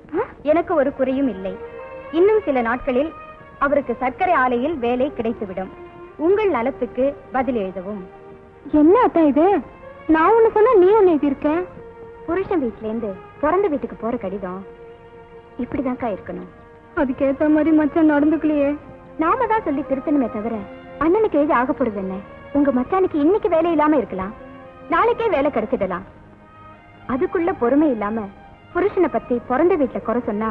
எனக்கு ஒரு குறையும் இல்லை. இன்னும் சில நாட்களில் அவருக்கு சர்க்கரை ஆலையில் வேலை கிடைத்துவிடும். உங்கள் நலத்துக்கு பதில் எழுதவும். என்ன அத்தா இது? நான் ஒண்ணு சொன்னா நீ ஒண்ணு எழுதியிருக்க. புருஷன் வீட்டுல இருந்து பிறந்த வீட்டுக்கு போற கடிதம் இப்படிதான்க்கா இருக்கணும். அதுக்கேத்த மாதிரி மச்சான் நடந்துக்கலையே. நாம தான் சொல்லி திருத்தணுமே தவிர அண்ணனுக்கு எழுதி ஆக போறது என்ன? உங்க மச்சானுக்கு இன்னைக்கு வேலை இல்லாம இருக்கலாம், நாளைக்கே வேலை கிடைச்சிடலாம். அதுக்குள்ள பொறுமை இல்லாம புருஷனை பத்தி பிறந்த வீட்டுல குறை சொன்னா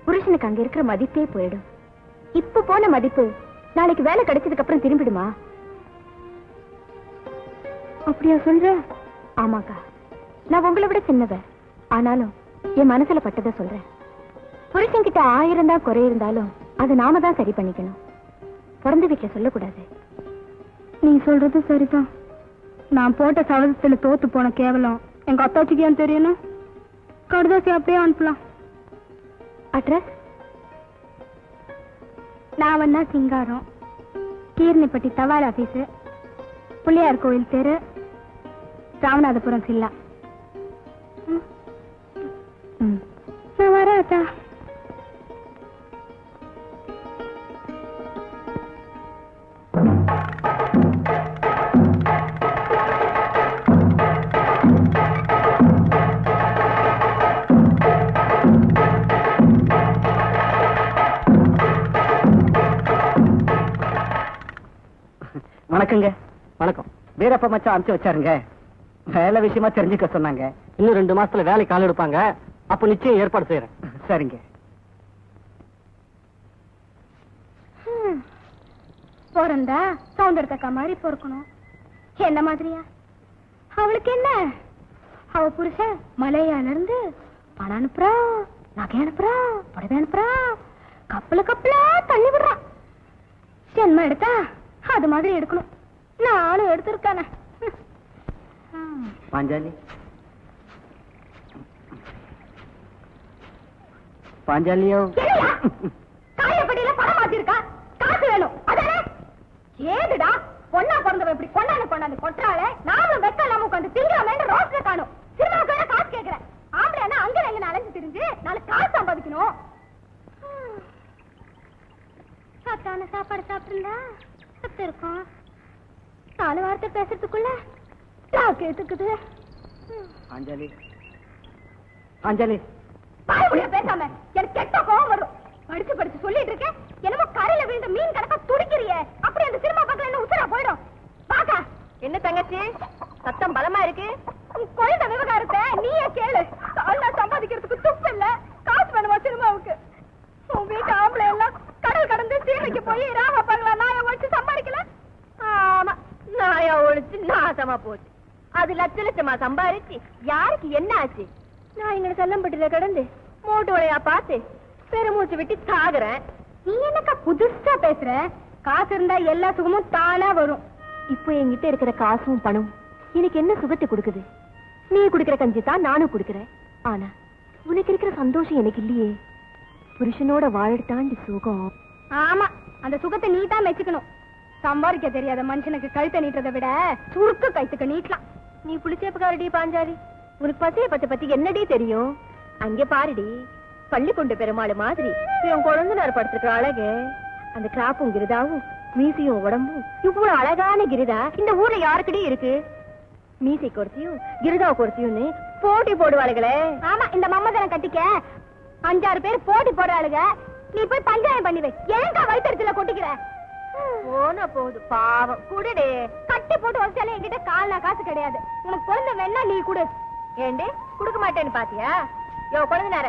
புருஷனுக்கு அங்க இருக்கிற மதிப்பே போயிடும். இப்ப போன மதிப்பு நாளைக்கு வேலை கிடைச்சதுக்கு அப்புறம் திரும்பிடுமா? அப்படியா சொல்ற? ஆமாக்கா, நான் உங்களை விட சின்னவ, ஆனாலும் என் மனசுல பட்டதை சொல்றேன். புருஷன் கிட்ட 1000 தான் குறை இருந்தாலும் அது நாம தான் சரி பண்ணிக்கணும், பிறந்த வீட்டுல சொல்லக்கூடாது. நீ சொல்றது சரிதான். நான் போட்ட சபதத்துல தோத்து போன கேவலம் எங்க அத்தாச்சிக்கு ஏன் தெரியணும்? கடுதாசி அப்படியே அனுப்பலாம். அட்ரஸ் நான் வந்தா சிங்காரம், கீர்னிப்பட்டி தபால் ஆபீஸ், பிள்ளையார் கோயில் தெரு, ராமநாதபுரம் சில்லா. நான் வரேன். பெத்தா. வணக்கங்க. வணக்கம். வீரப்ப மச்சான் அனுப்பிச்சு வச்சாருங்க. வேலை விஷயமா தெரிஞ்சுக்க சொன்னாங்க. இன்னும் 2 மாசத்துல வேலை கால் எடுப்பாங்க. அப்ப நிச்சயம் ஏற்பாடு செய்யறேன். சரிங்க. பிறந்தா சௌந்தரத்தக்கா மாதிரி பொறுக்கணும். என்ன மாதிரியா? அவளுக்கு என்ன? அவ புருஷன் மலையால இருந்து பணம் அனுப்புறா, நகை அனுப்புறா, புடவை அனுப்புறா, கப்பலா தள்ளி விடுறான். ஜென்மம் எடுத்தா அது மாதிரி எடுக்கணும். நானும் எடுத்திருக்கானே. பாஞ்சாலி, பாஞ்சாலியோ காயப்படியில பணம் மாத்திருக்கா. காசு வேணும் அதானே? ஏதுடா பொண்ணா பிறந்தவ இப்படி கொண்டாந்து கொட்டாளே. நானும் வெக்க இல்லாம உட்காந்து திங்கலாமேன்னு ரோஸ்ல காணும். சினிமாவுக்கு காசு கேட்கிறேன். ஆம்பளைன்னா அங்க எங்க அலைஞ்சு திரிஞ்சு நாளைக்கு காசு சம்பாதிக்கணும். சத்தான சாப்பாடு சாப்பிட்டுருந்தா சத்து இருக்கும். 4 வார்த்தை பேசுறதுக்குள்ள கேட்டுக்குது. பாஞ்சாலி, பாஞ்சாலி பேசாம எனக்கு கெட்ட கோவம் வரும். படிச்சு சொல்லிட்டு இருக்கேன். என்னமோ கரையில விழுந்த மீன் கணக்கா துடிக்கிறியே. அப்படி அந்த சினிமா பக்கம் என்ன உசுரா போயிடும். பாக்கா என்ன தங்கச்சி சத்தம் பலமா இருக்கு? குழந்தை விவகாரத்தை நீயே கேளு. தாழ்நா சம்பாதிக்கிறதுக்கு துப்பு இல்ல. காசு வேணுமா சினிமாவுக்கு? உன் வீட்டு ஆம்பளை எல்லாம் கடல் கடந்து சீமைக்கு போய் ராம பங்களா நாய ஒழிச்சு சம்பாதிக்கல. ஆமா, நாயா ஒழிச்சு நாசமா போச்சு. அது லட்சமா சம்பாதிச்சு யாருக்கு என்ன ஆச்சு? நான் எங்களை செல்லம்பட்டில கடந்து மூட்டு வளையா பார்த்து பெருமூச்சு விட்டு சாகுறேன். நீ என்னக்கா புதுசா பேசுற? காசு இருந்தா எல்லா சுகமும் தானா வரும். இப்போ என்கிட்ட இருக்கிற காசும் பணம் எனக்கு என்ன சுகத்தை கொடுக்குது? நீ குடுக்கிற கஞ்சி தான் நானும் குடுக்கிறேன். ஆனா உனக்கு இருக்கிற சந்தோஷம் எனக்கு இல்லையே. புருஷனோட வாழத்தாண்டி சுகம். ஆமா, அந்த சுகத்தை நீ தான் மெச்சுக்கணும். சம்பாதிக்க தெரியாத மனுஷனுக்கு கழுத்தை நீட்டதை விட சுருக்கு கைத்துக்க நீட்டலாம். நீ புளிச்சேப்புக்காரடி பாஞ்சாலி. உனக்கு பசைய பத்தி என்னடி தெரியும்? அங்கே பாருடி, பள்ளிக்கொண்டு பெருமாள் மாதிரி இவன் குழந்தைனார் படுத்திருக்கிற அழகு. அந்த கிராப்பும் கிரிதாவும் மீசையும் உடம்பும் இவ்வளவு அழகான கிரிதா இந்த ஊர்ல யாருக்கிட்டே இருக்கு? மீசை கொடுத்தியும் கிரிதா கொடுத்தியும்னு போட்டி போடுவாளுகளே. ஆமா, இந்த மம்மதனை கட்டிக்க 5-6 பேர் போட்டி போடுறாளுங்க. நீ போய் பஞ்சாயம் பண்ணி வை. ஏங்கா வயிற்றுல கொட்டிக்கிற? போன போது பாவம் குடுடே. கட்டி போட்டு வச்சாலே என்கிட்ட கால்னா காசு கிடையாது. உனக்கு குழந்தை வேணா நீ குடு. ஏண்டி குடுக்க மாட்டேன்னு பாத்தியா? யோ குழந்தைனார,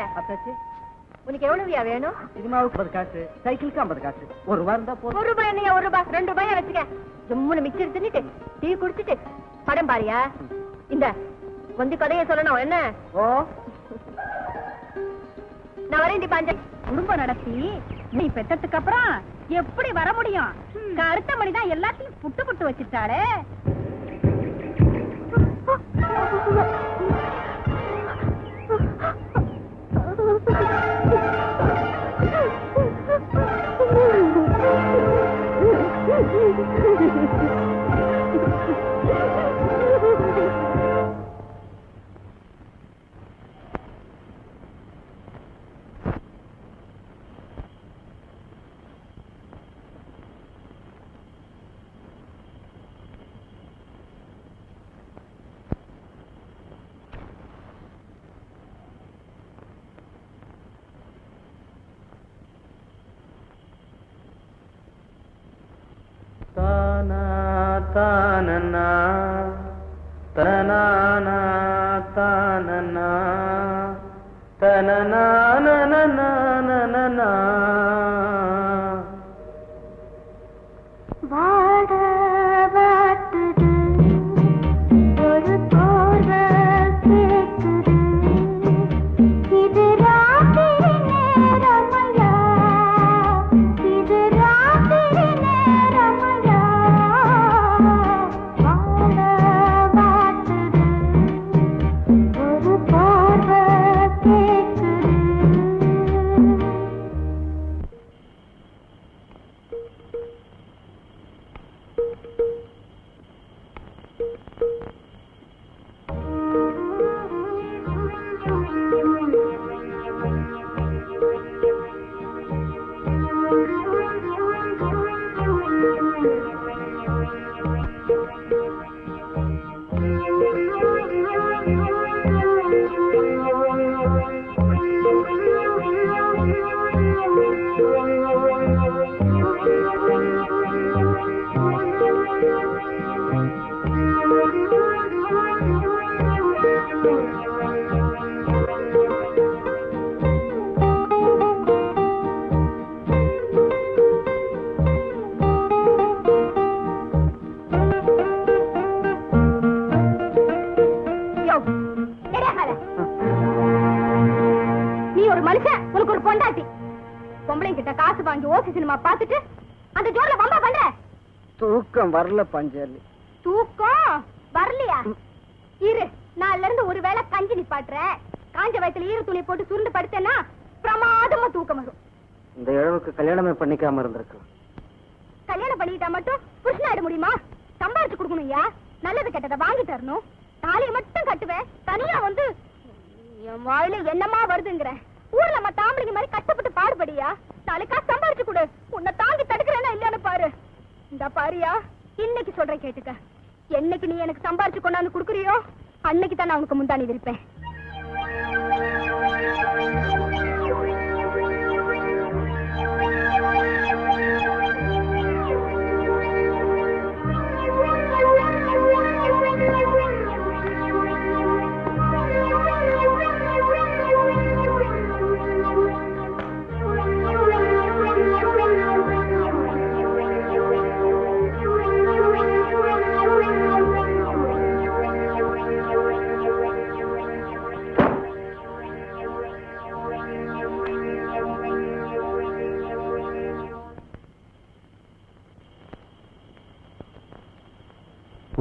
உனக்கு எவ்வளவுயா வேணும்? சினிமாவுக்கு 50 காசு, சைக்கிளுக்கு 50 காசு. 1 ரூபா இருந்தா போதும். 1 ரூபாய் என்னையா? 1 ரூபாய் 2 ரூபாயா வச்சுக்க. ஜம்முன்னு மிக்சர் தின்னுட்டு டீ குடிச்சிட்டு படம் பாரியா? இந்த கொஞ்சம் கதையை சொல்லணும் என்ன? ஓ, நான் வரேன் பாஞ்சா. குடும்பம் நடத்தி நீ பெற்றதுக்கு அப்புறம் எப்படி வர முடியும்? அடுத்த மணிதான் எல்லாத்தையும் புட்டு புட்டு வச்சுட்டாளே. தானனா தனனா தானனா தனனா நனனா வாட வாட்டுது ஒரு போர்வ கேக்குது. இது ராத்திரி நேரமயா, இது ராத்திரி நேரமயா. வாட வாட்டுது ஒரு போர்வ கேக்குது. மனுஷன், உனக்கு ஒரு பொண்டாட்டி. பொம்பளை கிட்ட காசு வாங்கி ஓசி சினிமா பார்த்துட்டு அந்த ஜோர்ல வம்பா பண்ற. தூக்கம் வரல பஞ்சாலி. தூக்கம் வரலையா? இரு, நாள்ல இருந்து ஒரு வேளை கஞ்சி நிப்பாட்டுறேன். காஞ்ச வயத்துல ஈர துணி போட்டு சுருண்டு படுத்தேன்னா பிரமாதமா தூக்கம் வரும். இந்த இழவுக்கு கல்யாணமே பண்ணிக்காம இருந்திருக்கலாம். கல்யாணம் பண்ணிக்கிட்டா மட்டும் புருஷனாயிட முடியுமா? சம்பாரிச்சு கொடுக்கணும் ஐயா. நல்லது கெட்டதை வாங்கி தரணும். தாலியை மட்டும் கட்டுவேன். தனியா வந்து என் வாயில என்னமா வருதுங்கிற ஊர்ல மத்த ஆம்பளைங்க மாதிரி கஷ்டப்பட்டு பாடுபடியா. நாளைக்கா சம்பாரிச்சு கொடு. உன்னை தாங்கி தடுக்கிறேன்னா இல்லன்னு பாரு. இந்த பாரியா, இன்னைக்கு சொல்றேன் கேட்டுக்க. என்னைக்கு நீ எனக்கு சம்பாரிச்சு கொண்டாந்து குடுக்குறியோ அன்னைக்கு தான் நான் உனக்கு முந்தானி விரிப்பேன்.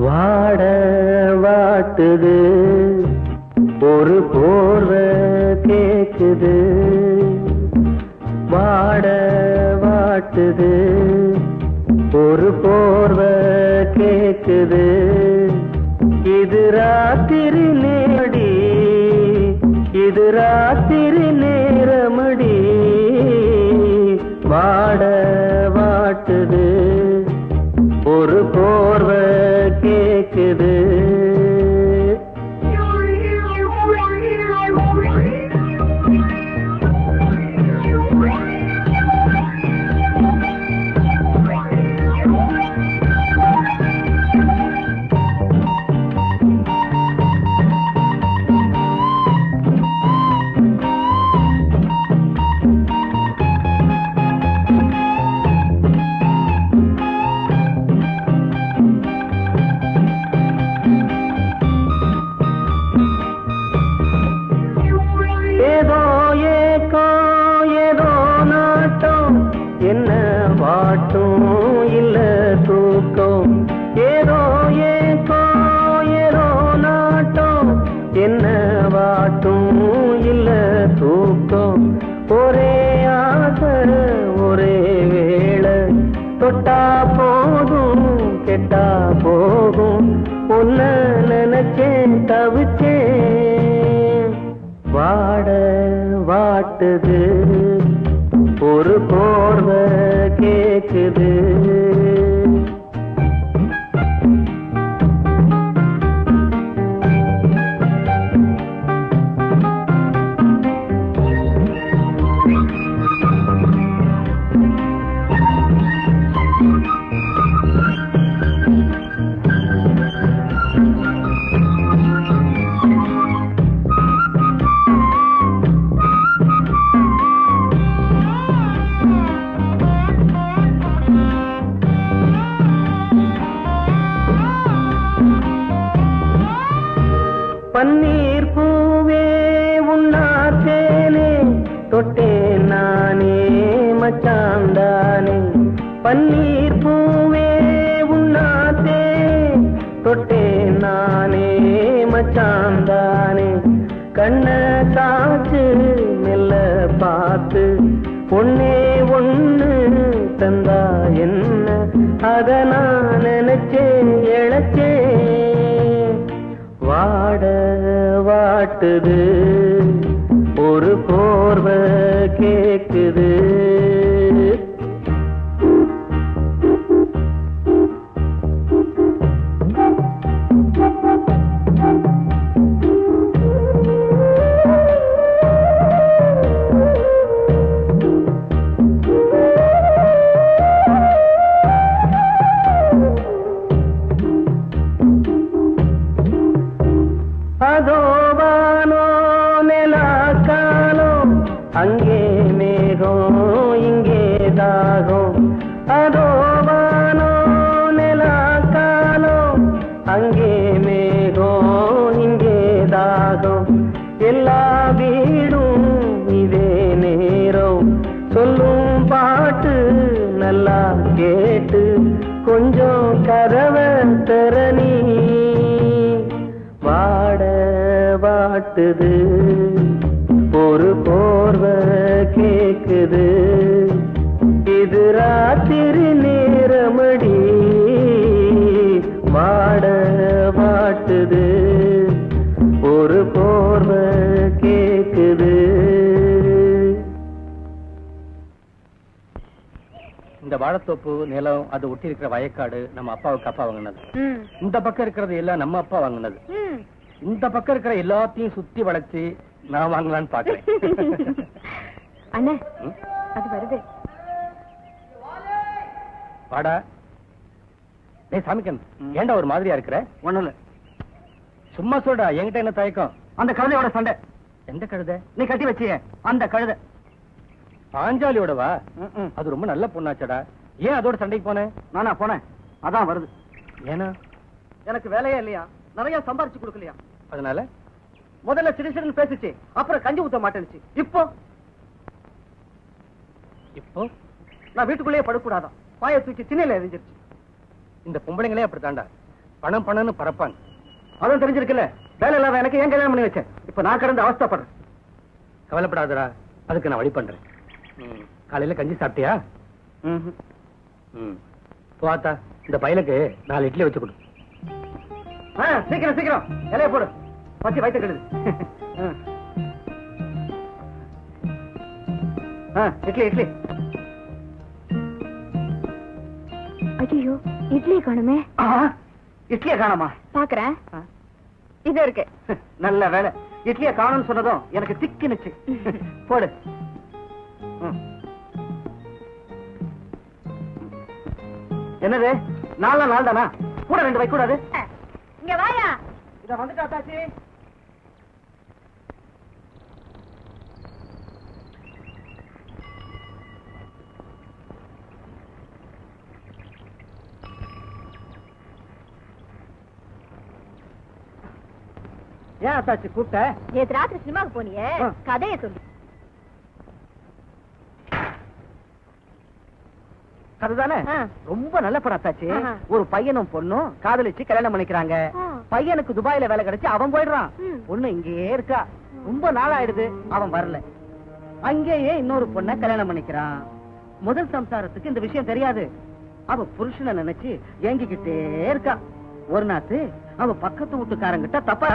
வாட வாட்டுது ஒரு போர்வை கேக்குது. வாட வாட்டுது ஒரு போர்வை கேக்குது. இது ராத்திரி நேரடி, இது ராத்திரி நேரமடி. வாட வாட்டுது ஒரு போர்வை கேக்குது. என்ன வாட்டும் இல்ல தூக்கம். ஏதோ ஏக்கோ ஏதோ நாட்டம். என்ன வாட்டும் இல்ல தூக்கம். ஒரே ஆசை ஒரே வேளை. தொட்டா போதும் கெட்டா போகும். உன்ன நினைச்சேன் தவிச்சேன். வாட வாட்டுது ஒரு போர்வை கேக்குது. பன்னீர் பூவே உன்னாத்தேனே தொட்டேன் நானே மச்சாந்தானே. பன்னீர் பூவே உன்னாத்தே தொட்டேன் நானே மச்சாந்தானே. கண்ண காச்சு மெல்ல பார்த்து ஒன்னே ஒண்ணு தந்தா என்ன. அத நான் நினைச்சேன் இழைச்சேன். வாட வாட்டுது ஒரு போர்வை கேக்குது. அதோவானோ நிலாக்காலோ அங்கே மேகம் இங்கே தாகம். அதோவானோ நிலாக்காலோ அங்கே மேகம் இங்கே தாகம். எல்லா வீடும் இதே வாட்டுது, ஒரு போர்வை கேக்குது, இது ராத்திரி நேரமடி வாட வாட்டுது, ஒரு போர்வை கேக்குது. இந்த வாழைத்தோப்பு நிலம் அது ஒட்டி இருக்கிற வயக்காடு நம்ம அப்பாவுக்கு அப்பா வாங்கினது. இந்த பக்கம் இருக்கிறது எல்லாம் நம்ம அப்பா வாங்கினது. இந்த பக்கம் இருக்கிற எல்லாத்தையும் சுத்தி வளைச்சு நான் வாங்கலான்னு பாக்குறேன். அண்ணே அது வருது. வாடா. டேய் சாமிக்கன், ஏண்டா ஒரு மாதிரியா இருக்கிற? ஒண்ணும் இல்ல, சும்மா சொல்டா, என்கிட்ட என்ன தயக்கம்? அந்த கழுதையோட சண்டை. எந்த கழுதை? நீ கட்டி வச்சிய அந்த கழுதை. பாஞ்சாலியோடவா? அது ரொம்ப நல்ல பொண்ணாச்சடா. ஏன் அதோட சண்டைக்கு போனேன்? நானா போனேன், அதான் வருது. ஏன்னா எனக்கு வேலையே இல்லையா, நிறைய சம்பாரிச்சு கொடுக்கலையா, அதனால முதல்ல சிறுசிறுன்னு பேசிச்சு, அப்புறம் கஞ்சி ஊத்த மாட்டேன்னுச்சு. இப்போ இப்போ நான் வீட்டுக்குள்ளேயே படுக்கூடாதான், பாய தூக்கி திண்ணையில எரிஞ்சிருச்சு. இந்த பொம்பளைங்களே அப்படித்தாண்டா, பணம் பணம்னு பறப்பாங்க. அதுவும் தெரிஞ்சிருக்குல்ல, வேலை இல்லாத எனக்கு ஏன் கல்யாணம் பண்ணி வச்சேன். இப்ப நான் கடந்து அவஸ்தைப்படுறேன். கவலைப்படாதடா, அதுக்கு நான் வழி பண்றேன். காலையில கஞ்சி சாப்பிட்டியா? போத்தா, இந்த பையலுக்கு 4 இட்லி வச்சு கொடு. சீக்கிரம் சீக்கிரம் இலைய போடு, பச்சி வயிற்று கெடுது. இட்லி இட்லி. ஐயோ இட்லி காணுமே. இட்லிய காணமா? பாக்குறேன், இது இருக்கு. நல்ல வேலை, இட்லிய காணும்னு சொன்னதும் எனக்கு திக்கினுச்சு. போடு. என்னது 4 நாள் தானா? கூட 2 வைக்க கூடாது? இங்க வாயா. இத வந்துட்டா தாச்சி. ஏன் அத்தாச்சி கூப்பிட்ட? நேத்து ராத்திரி சினிமாவுக்கு போனியே, கதையை சொல்லு. அதுதானே ரொம்ப நல்ல படம் அத்தாச்சி. ஒரு பையனும் பொண்ணும் காதலிச்சு கல்யாணம் பண்ணிக்கிறாங்க. பையனுக்கு துபாயில வேலை கிடைச்சு அவன் போயிடுறான். பொண்ணு இங்கேயே இருக்கா. ரொம்ப நாள் ஆயிடுது அவன் வரல. அங்கேயே இன்னொரு பொண்ண கல்யாணம் பண்ணிக்கிறான். முதல் சம்சாரத்துக்கு இந்த விஷயம் தெரியாது. அவ புருஷனை நினைச்சு ஏங்கிக்கிட்டே இருக்கா. ஒரு நாத்து அவ பக்கத்து வீட்டுக்காரங்கிட்ட தப்பா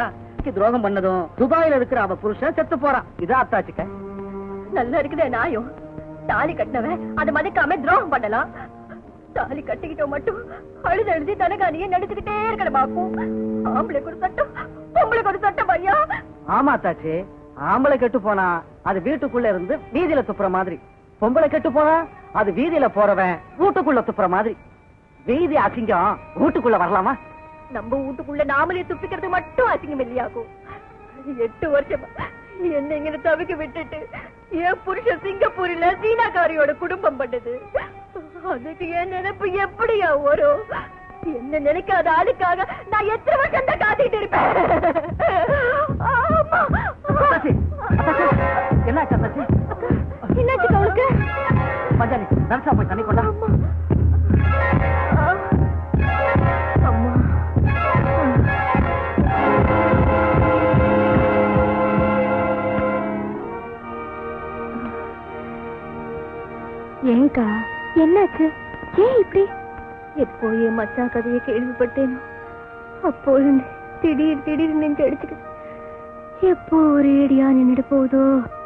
துரோகம் பண்ணதும் துபாயில இருக்கிற அவ புருஷன் செத்து போறான். இதா அத்தாச்சிக்க நல்லா இருக்குதே நாயும். தாலி கட்டினவன் அதை மதிக்காம துரோகம் பண்ணலாம். தாலி கட்டிக்கிட்டோம் மட்டும் அழுது எழுதி தனகானியே நடிச்சுக்கிட்டே இருக்கணுமாக்கும். ஆம்பளைக்கு ஒரு சட்டம், பொம்பளைக்கு ஒரு சட்டம் ஐயா. ஆமா தாச்சி, ஆம்பளை கெட்டு போனா அது வீட்டுக்குள்ள இருந்து வீதியில துப்புற மாதிரி, பொம்பளை கெட்டு போனா அது வீதியில போறவன் வீட்டுக்குள்ள துப்புற மாதிரி. வீதி அசிங்கம் வீட்டுக்குள்ள வரலாமா? நம்ம வீட்டுக்குள்ள நாமளே துப்பிக்கிறது மட்டும் அசிங்கம் இல்லையாக்கும். 8 வருஷமா என்ன இங்க தவிக்க விட்டுட்டு என் புருஷன் சிங்கப்பூர்ல சீனாக்காரியோட குடும்பம் பண்ணது. அதுக்கு என் நினைப்பு எப்படியா வரும்? என்ன நினைக்காத ஆளுக்காக நான் எத்தனை வருஷம் தான் காத்திட்டு இருப்பேன். என்னாச்சு அத்தாச்சி? என்னாச்சு அவளுக்கு? மஞ்சாலி நர்சா போய் தண்ணி கொண்டா. அம்மா ஏங்கா என்னாச்சு? ஏன் இப்படி? எப்போ என் மச்சான் கதையை கேள்விப்பட்டேனோ அப்போ திடீர் நெஞ்சு அடிச்சுக்கிட்டு எப்போ ஒரு ஏடியா நின்னுட்டு போகுதோ.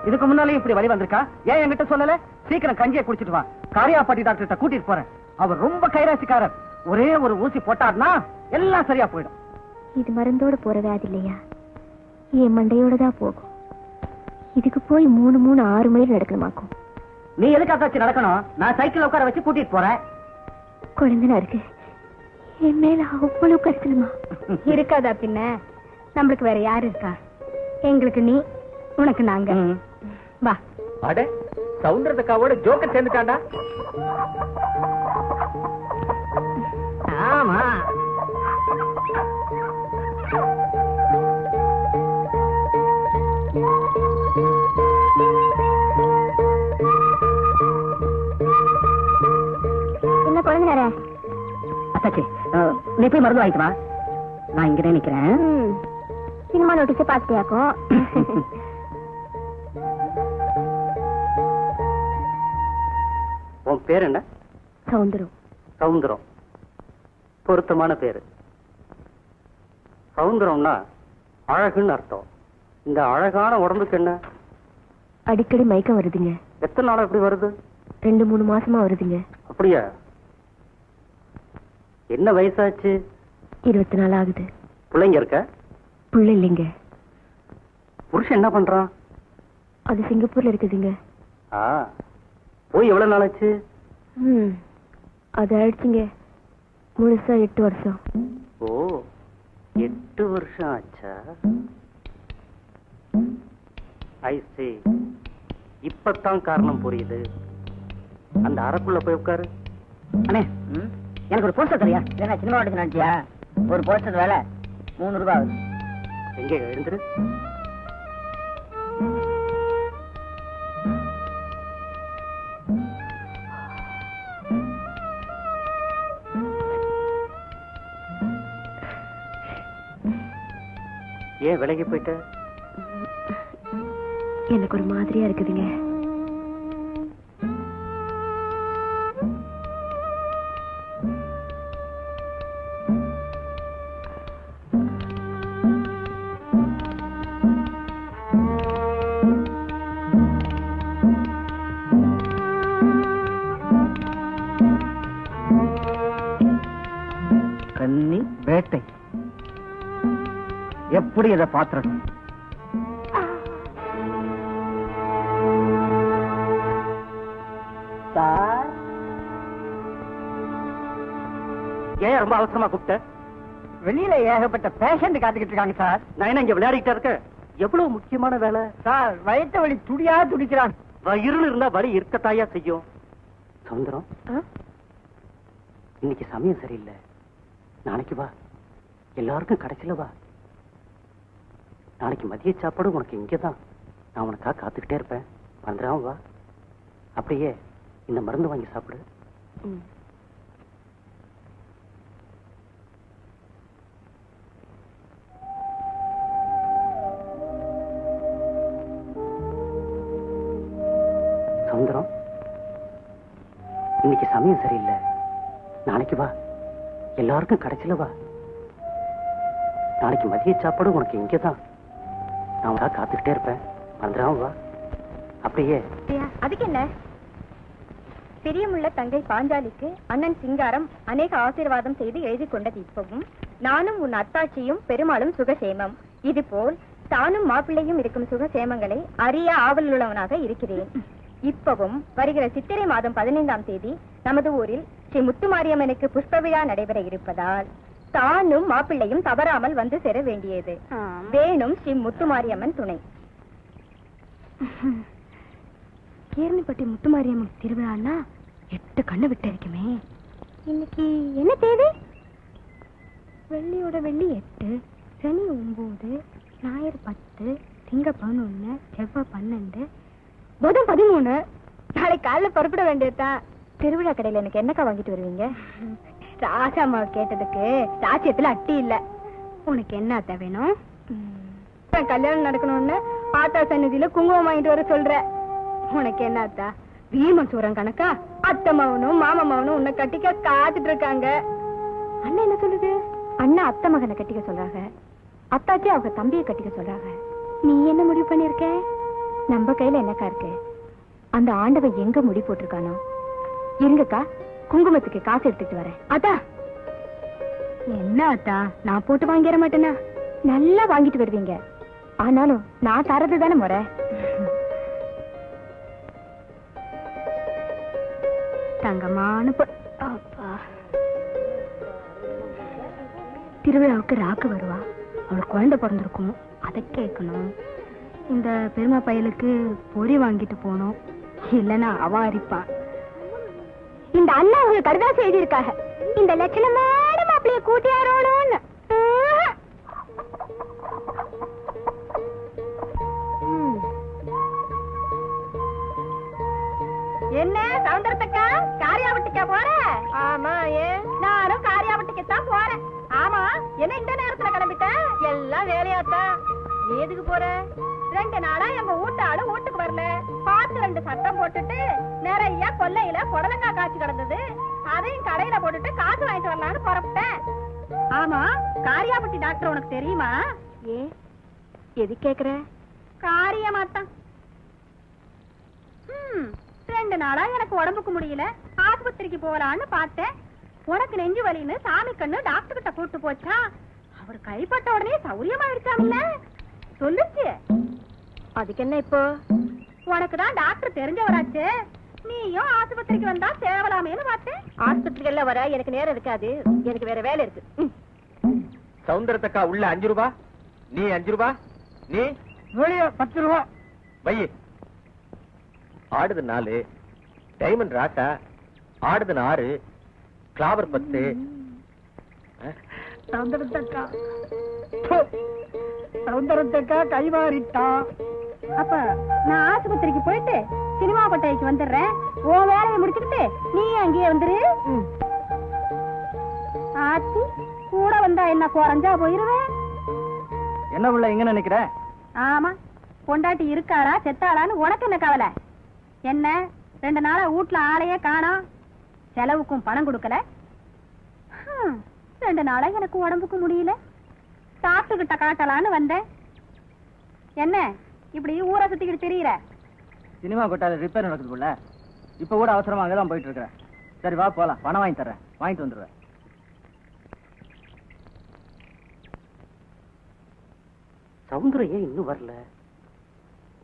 இதுக்கு முன்னாலே இப்படி வழி வந்திருக்கா? ஏன் என்கிட்ட சொல்லல? சீக்கிரம் கஞ்சியை குடிச்சிட்டு வா, காரியாப்பாட்டி டாக்டர் கூட்டிட்டு போறேன். அவர் ரொம்ப கைராசிக்காரர். ஒரே ஒரு ஊசி போட்டார்னா எல்லாம் சரியா போயிடும். இது மருந்தோட போற வியாதி இல்லையா, என் மண்டையோட தான் போகும். இதுக்கு போய் 3 மைல் நடக்கணுமாக்கும். நீ எதுக்காச்சும் நடக்கணும்? நான் சைக்கிள் உட்கார வச்சு கூட்டிட்டு போறேன். குழந்தைனா இருக்கு, என் மேல அவ்வளவு கஷ்டமா இருக்காதா? பின்ன நம்மளுக்கு வேற யாரு இருக்கா? எங்களுக்கு நீ, உனக்கு நாங்க. வா. அட சவுந்தரக்காவோட ஜோக்கர் சேர்ந்துட்டாண்டா. ஆமா என்ன குழந்தை அத்தாச்சி, நீ போய் மருந்து வாங்கிட்டு வா, நான் இங்கதான் நிக்கிறேன். சினிமா நோட்டீஸ் பாத்தியாக்கும். உன் பேர் என்ன? சவுந்தரம். சவுந்தரம் பொருத்தமான பேரு. சவுந்தரம்னா அழகுன்னு அர்த்தம். இந்த அழகான உடம்புக்கு என்ன? அடிக்கடி மயக்கம் வருதுங்க. எத்தனை நாளா எப்படி வருது? 2-3 மாசமா வருதுங்க. அப்படியா? என்ன வயசாச்சு? 24 ஆகுது. பிள்ளைங்க இருக்க? புள்ள இல்லைங்க. புருஷன் என்ன பண்றான்? அது சிங்கப்பூர்ல இருக்குதுங்க. போய் எவ்வளவு நாள் ஆச்சு? அது ஆயிடுச்சுங்க முழுசா 8 வருஷம். ஓ, 8 வருஷம் ஆச்சா? ஐசி, இப்பத்தான் காரணம் புரியுது. அந்த அறைக்குள்ள போய் உட்காரு. அண்ணே, எனக்கு ஒரு போஸ்டர் தரியா? இல்லைன்னா சினிமா எடுத்து நினைச்சியா? ஒரு போஸ்டர் வேலை 3 ரூபாய் ஆகுது. எங்க எழுந்துரு. ஏன் விலகி போயிட்ட? எனக்கு ஒரு மாதிரியா இருக்குதுங்க. கன்னி வேட்டை எப்படி இதை பாத்துறது? ஏன் ரொம்ப அவசரமா கூப்பிட்ட? வெளியில ஏகப்பட்ட பேஷண்ட் காத்துக்கிட்டு இருக்காங்க சார். நான் என்ன இங்க விளையாடிக்கிட்டே இருக்கேன்? எவ்வளவு முக்கியமான வேலை சார். வயிற்று வலி துடியா துடிக்கிறான். வயிறுல இருந்தா வலி இருக்கத்தாயா செய்யும். சவுந்தரம், இன்னைக்கு சமயம் சரியில்லை. நாளைக்கு வா, எல்லாருக்கும் கடைசியில வா. நாளைக்கு மதிய சாப்பாடு உனக்கு இங்கதான். நான் உனக்கா காத்துக்கிட்டே இருப்பேன். வந்துடாம வா. அப்படியே இந்த மருந்து வாங்கி சாப்பிடு. சவுந்தரம், இன்னைக்கு சமயம் சரியில்லை. நாளைக்கு வா, எல்லாருக்கும் கடைசியில வா. நாளைக்கு மதிய சாப்பாடு உனக்கு இங்கதான். நான் உனக்கா காத்துக்கிட்டே இருப்பேன். வந்துடாம வா. அப்படியே அதுக்கு என்ன? பிரியமுள்ள தங்கை பாஞ்சாலிக்கு அண்ணன் சிங்காரம் அநேக ஆசீர்வாதம் செய்து எழுதி கொண்டது. இப்பவும் நானும் உன் அத்தாட்சியும் பெருமாளும் சுகசேமம். இதுபோல் தானும் மாப்பிள்ளையும் இருக்கும் சுகசேமங்களை அறிய ஆவலுள்ளவனாக இருக்கிறேன். இப்பவும் வருகிற சித்திரை மாதம் 15ஆம் தேதி நமது ஊரில் ஸ்ரீ முத்துமாரியம்மனுக்கு புஷ்ப விழா நடைபெற இருப்பதால் தானும் மாப்பிள்ளையும் தவறாமல் வந்து சேர வேண்டியது. வேணும் ஸ்ரீ முத்துமாரியம்மன் துணை. கேரணிப்பட்டி முத்துமாரியம்மன் திருவிழான்னா 8 கண்ணு விட்டு இருக்குமே. இன்னைக்கு என்ன தேதி? வெள்ளியோட வெள்ளி 8, சனி 9, ஞாயிறு 10, திங்க 11, செவ்வாய் 12, புதன் 13. நாளைக்கு காலைல புறப்பட வேண்டியதுதான். திருவிழா கடையில எனக்கு என்னக்கா வாங்கிட்டு வருவீங்க? ராசாமா கேட்டதுக்கு ராசியத்துல அட்டி இல்ல. உனக்கு என்ன அத்தை வேணும்? கல்யாணம் நடக்கணும்னு ஆத்தா சன்னதியில குங்குமம் வாங்கிட்டு வர சொல்ற. உனக்கு என்ன அத்தா? வீமன் சூரம் கணக்கா? அத்தை மகனும் மாமா மகனும் உன்னை கட்டிக்க காத்துட்டு இருக்காங்க. அண்ணா என்ன சொல்லுது? அண்ணா அத்தை மகனை கட்டிக்க சொல்றாங்க, அத்தாச்சி அவங்க தம்பியை கட்டிக்க சொல்றாங்க. நீ என்ன முடிவு பண்ணிருக்க? நம்ம கையில என்னக்கா இருக்கு? அந்த ஆண்டவன் எங்க முடி போட்டிருக்கானோ. இருங்கக்கா, குங்குமத்துக்கு காசு எடுத்துட்டு வரேன். அத்தா என்ன அத்தா, நான் போட்டு வாங்கிட மாட்டேனா? நல்லா வாங்கிட்டு வருவீங்க, ஆனாலும் நான் தரது தானே முறை. தங்கமான திருவிழாவுக்கு ராக்கு வருவா. அவளுக்கு குழந்தை பிறந்திருக்கும், அதை கேட்கணும். இந்த பெருமா பயலுக்கு பொறி வாங்கிட்டு போனோம், இல்லைன்னா அவன் அரிப்பான். இந்த அண்ணா அவங்க கருதாசி எழுதியிருக்காங்க, இந்த லட்சணமான மாப்பிளைய கூட்டியாரோன்னு. என்ன சவுந்தரத்தக்கா, காரியாவட்டிக்கா போற? ஆமா, ஏன்? நானும் காரியாவட்டிக்கு தான் போறேன். ஆமா, என்ன இந்த நேரத்துல கிளம்பிட்ட? எல்லாம் வேலையாத்தா. நீ எதுக்கு போற? 2 நாளா எங்க வீட்டாளு வீட்டுக்கு வரல. பார்த்து 2 சட்டம் போட்டுட்டு நிறைய கொல்லையில புடலங்காய் காய்ச்சி கிடந்தது. அதையும் கடையில போட்டுட்டு காசு வாங்கிட்டு வரலான்னு புறப்பட்டேன். ஆமா, காரியாபட்டி டாக்டர் உனக்கு தெரியுமா? ஏ, எது கேக்குற? காரியமாத்தான். 2 நாளா எனக்கு உடம்புக்கு முடியல, ஆஸ்பத்திரிக்கு போகலான்னு பார்த்தேன். உனக்கு நெஞ்சு வலின்னு சாமி கண்ணு டாக்டர் கிட்ட கூட்டு போச்சா? அவர் கைப்பட்ட உடனே சௌரியமாயிடுச்சாம்ல சொல்லுச்சு. அதுக்கு என்ன இப்போ? உனக்குதான் டாக்டர் தெரிஞ்சவராச்சு, நீயும் ஆஸ்பத்திரிக்கு வந்தா சேவலாமேன்னு பார்த்தேன். ஆஸ்பத்திரிக்கு எல்லாம் வர எனக்கு நேரம் இருக்காது, எனக்கு வேற வேலை இருக்கு. சௌந்தரத்தக்கா உள்ள 5 ரூபா, நீ 5 ரூபா, நீ வெளிய 10 ரூபா. வை. ஆடுது 4, டைமண்ட் ராட்டா, ஆடுது 6, கிளாவர் 10. சௌந்தரத்தக்கா சௌந்தரத்தக்கா கைமாறிட்டா. அப்ப நான் ஆஸ்பத்திரிக்கு போயிட்டு சினிமா கொட்டைக்கு வந்துடுறேன். உன் வேலையை முடிச்சுக்கிட்டு நீ அங்கேயே வந்துரு. ஆச்சி கூட வந்தா என்ன குறைஞ்சா போயிருவேன். என்ன உள்ள எங்க நினைக்கிற? ஆமா, பொண்டாட்டி இருக்காளா செத்தாளான்னு உனக்கு என்ன கவலை? என்ன 2 நாளா வீட்டுல ஆளையே காணோம், செலவுக்கும் பணம் கொடுக்கல. 2 நாளா எனக்கு உடம்புக்கு முடியல, டாக்டர் கிட்ட காட்டலான்னு வந்தேன். என்ன இப்படி ஊரை சுத்திக்கிட்டு தெரியற? சினிமா கொட்டால ரிப்பேர் நடக்குது போல, இப்ப கூட அவசரமா அங்கதான் போயிட்டு இருக்கிறேன். சரி வா போலாம், பணம் வாங்கி தர்றேன், வாங்கிட்டு வந்துடுவேன். சவுந்தரம் ஏன் இன்னும் வரல?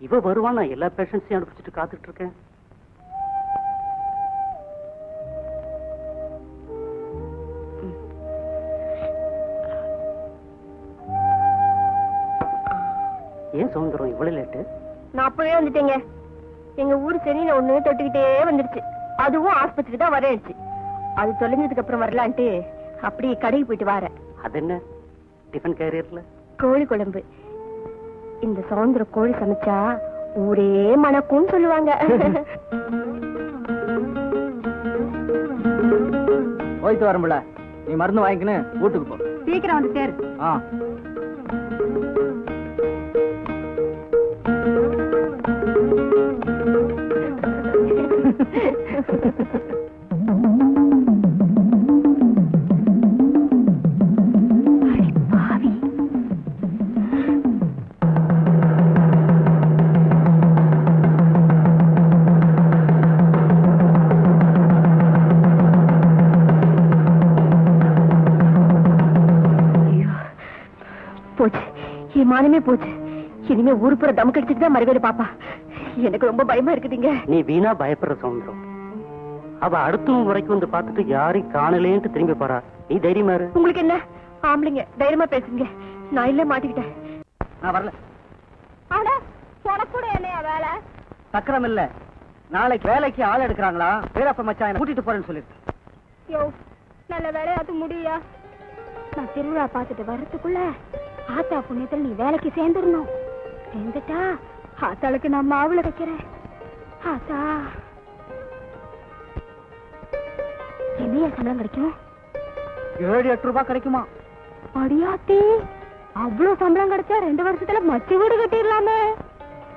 இவ வருவான், நான் எல்லா பேஷண்ட்ஸையும் அனுப்பிச்சிட்டு காத்துட்டு இருக்கேன். ஏன் சவுந்தரம் இவ்வளவு லேட்டு? நான் அப்பவே வந்துட்டேங்க. எங்க ஊர் சென்னையில ஒண்ணு தொட்டுக்கிட்டே வந்துருச்சு, அதுவும் ஆஸ்பத்திரி தான் வரேச்சு. அது தொலைஞ்சதுக்கு அப்புறம் வரலான்ட்டு அப்படி கடைக்கு போயிட்டு வரேன். அது என்ன டிஃபன் கேரியர்ல? கோழி குழம்பு. இந்த சவுந்தர கோழி சமைச்சா ஊரே மணக்கும்னு சொல்லுவாங்க. போயிட்டு வரமுல, நீ மருந்து வாங்கிக்கின்னு வீட்டுக்கு போ. சீக்கிரம் வந்து சேரு. போச்சு, என் மானமே போச்சு. இனிமே ஊருப்புற தம் கடிச்சிட்டு தான் மறுவேலை பாப்பா. எனக்கு ரொம்ப பயமா இருக்குதுங்க. நீ வீணா பயப்படுற சவுந்தரம். அவ அடுத்தவங்க வரைக்கும் வந்து பார்த்துட்டு யாரையும் காணலேன்ட்டு திரும்பி போறா. நீ தைரியமா இரு. உங்களுக்கு என்ன ஆம்பளைங்க, தைரியமா பேசுங்க. நான் இல்ல மாட்டிக்கிட்டேன். நான் வரல. ஆனா உனக்கு கூட என்னையா வேலை? சக்கரம் இல்ல, நாளைக்கு வேலைக்கு ஆள் எடுக்கிறாங்களா, வீரப்ப மச்சான் கூட்டிட்டு போறேன்னு சொல்லிட்டு. யோ, நல்ல வேலையாத்து முடியா. நான் திருவிழா பார்த்துட்டு வர்றதுக்குள்ள ஆத்தா புண்ணியத்தில் நீ வேலைக்கு சேர்ந்துடணும். சேர்ந்துட்டா ஆத்தாளுக்கு நான் மாவுல வைக்கிறேன். ஆத்தா என்னையா சம்பளம் கிடைக்கும்? 7-8 ரூபாய் கிடைக்குமா? அடியாத்தி, அவ்வளவு சம்பளம் கிடைச்சா 2 வருஷத்துல மச்சு வீடு கட்டிடலாமே.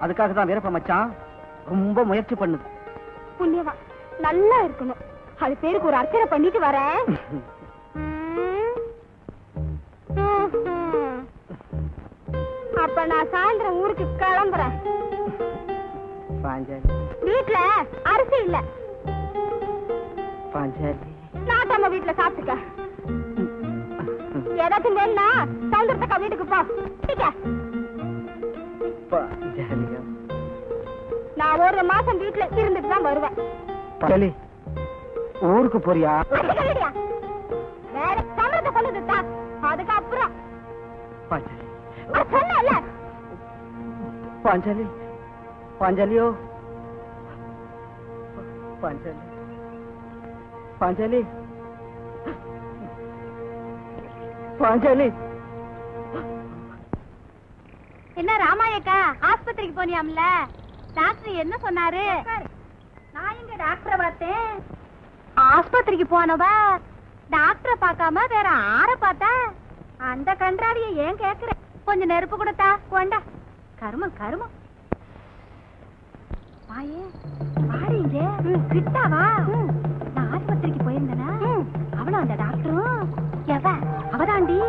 அதுக்காக தான் வீரப்ப மச்சான் ரொம்ப முயற்சி பண்ணுது. புண்ணியவா நல்லா இருக்கணும். அது பேருக்கு ஒரு அர்ச்சனை பண்ணிட்டு வரேன். அப்ப நான் சாயந்தரம் ஊருக்கு கிளம்புறேன். பாஞ்சாலி, வீட்டுல அரிசி இல்ல. பாஞ்சாலி, நாட்டாம வீட்டுல சாப்பிட்டுக்க. ஏதாச்சும் வேணும்னா சவுந்தரத்தக்கா வீட்டுக்கு போ. பாஞ்சாலியா, நான் 1 மாசம் வீட்டுல இருந்துட்டு தான் வருவேன். பாஞ்சாலி, ஊருக்கு போறியா? வேற சம்பளத்தை கொண்டுட்டா அதுக்கப்புறம் பாஞ்சாலி, சொன்னல. பாஞ்சாலி, பாஞ்சாலியோ, பாஞ்சாலி, பாஞ்சாலி, பாஞ்சாலி. என்ன ராமாயக்கா, ஆஸ்பத்திரிக்கு போனியாம்ல? டாக்டர் என்ன சொன்னாரு? நான் எங்க டாக்டரை பார்த்தேன். ஆஸ்பத்திரிக்கு போனவ டாக்டரை பார்க்காம வேற ஆற பார்த்தா? அந்த கன்றாவிய ஏன் கேக்குற? கொஞ்சம் நெருப்பு கொடுத்தா கொண்டா. கருமம் கருமம். வாயே வாடிங்க, கிட்டாவா? நான் ஆஸ்பத்திரிக்கு போயிருந்தேனா, அவளும் அந்த டாக்டரும். எவ? அவதாண்டி.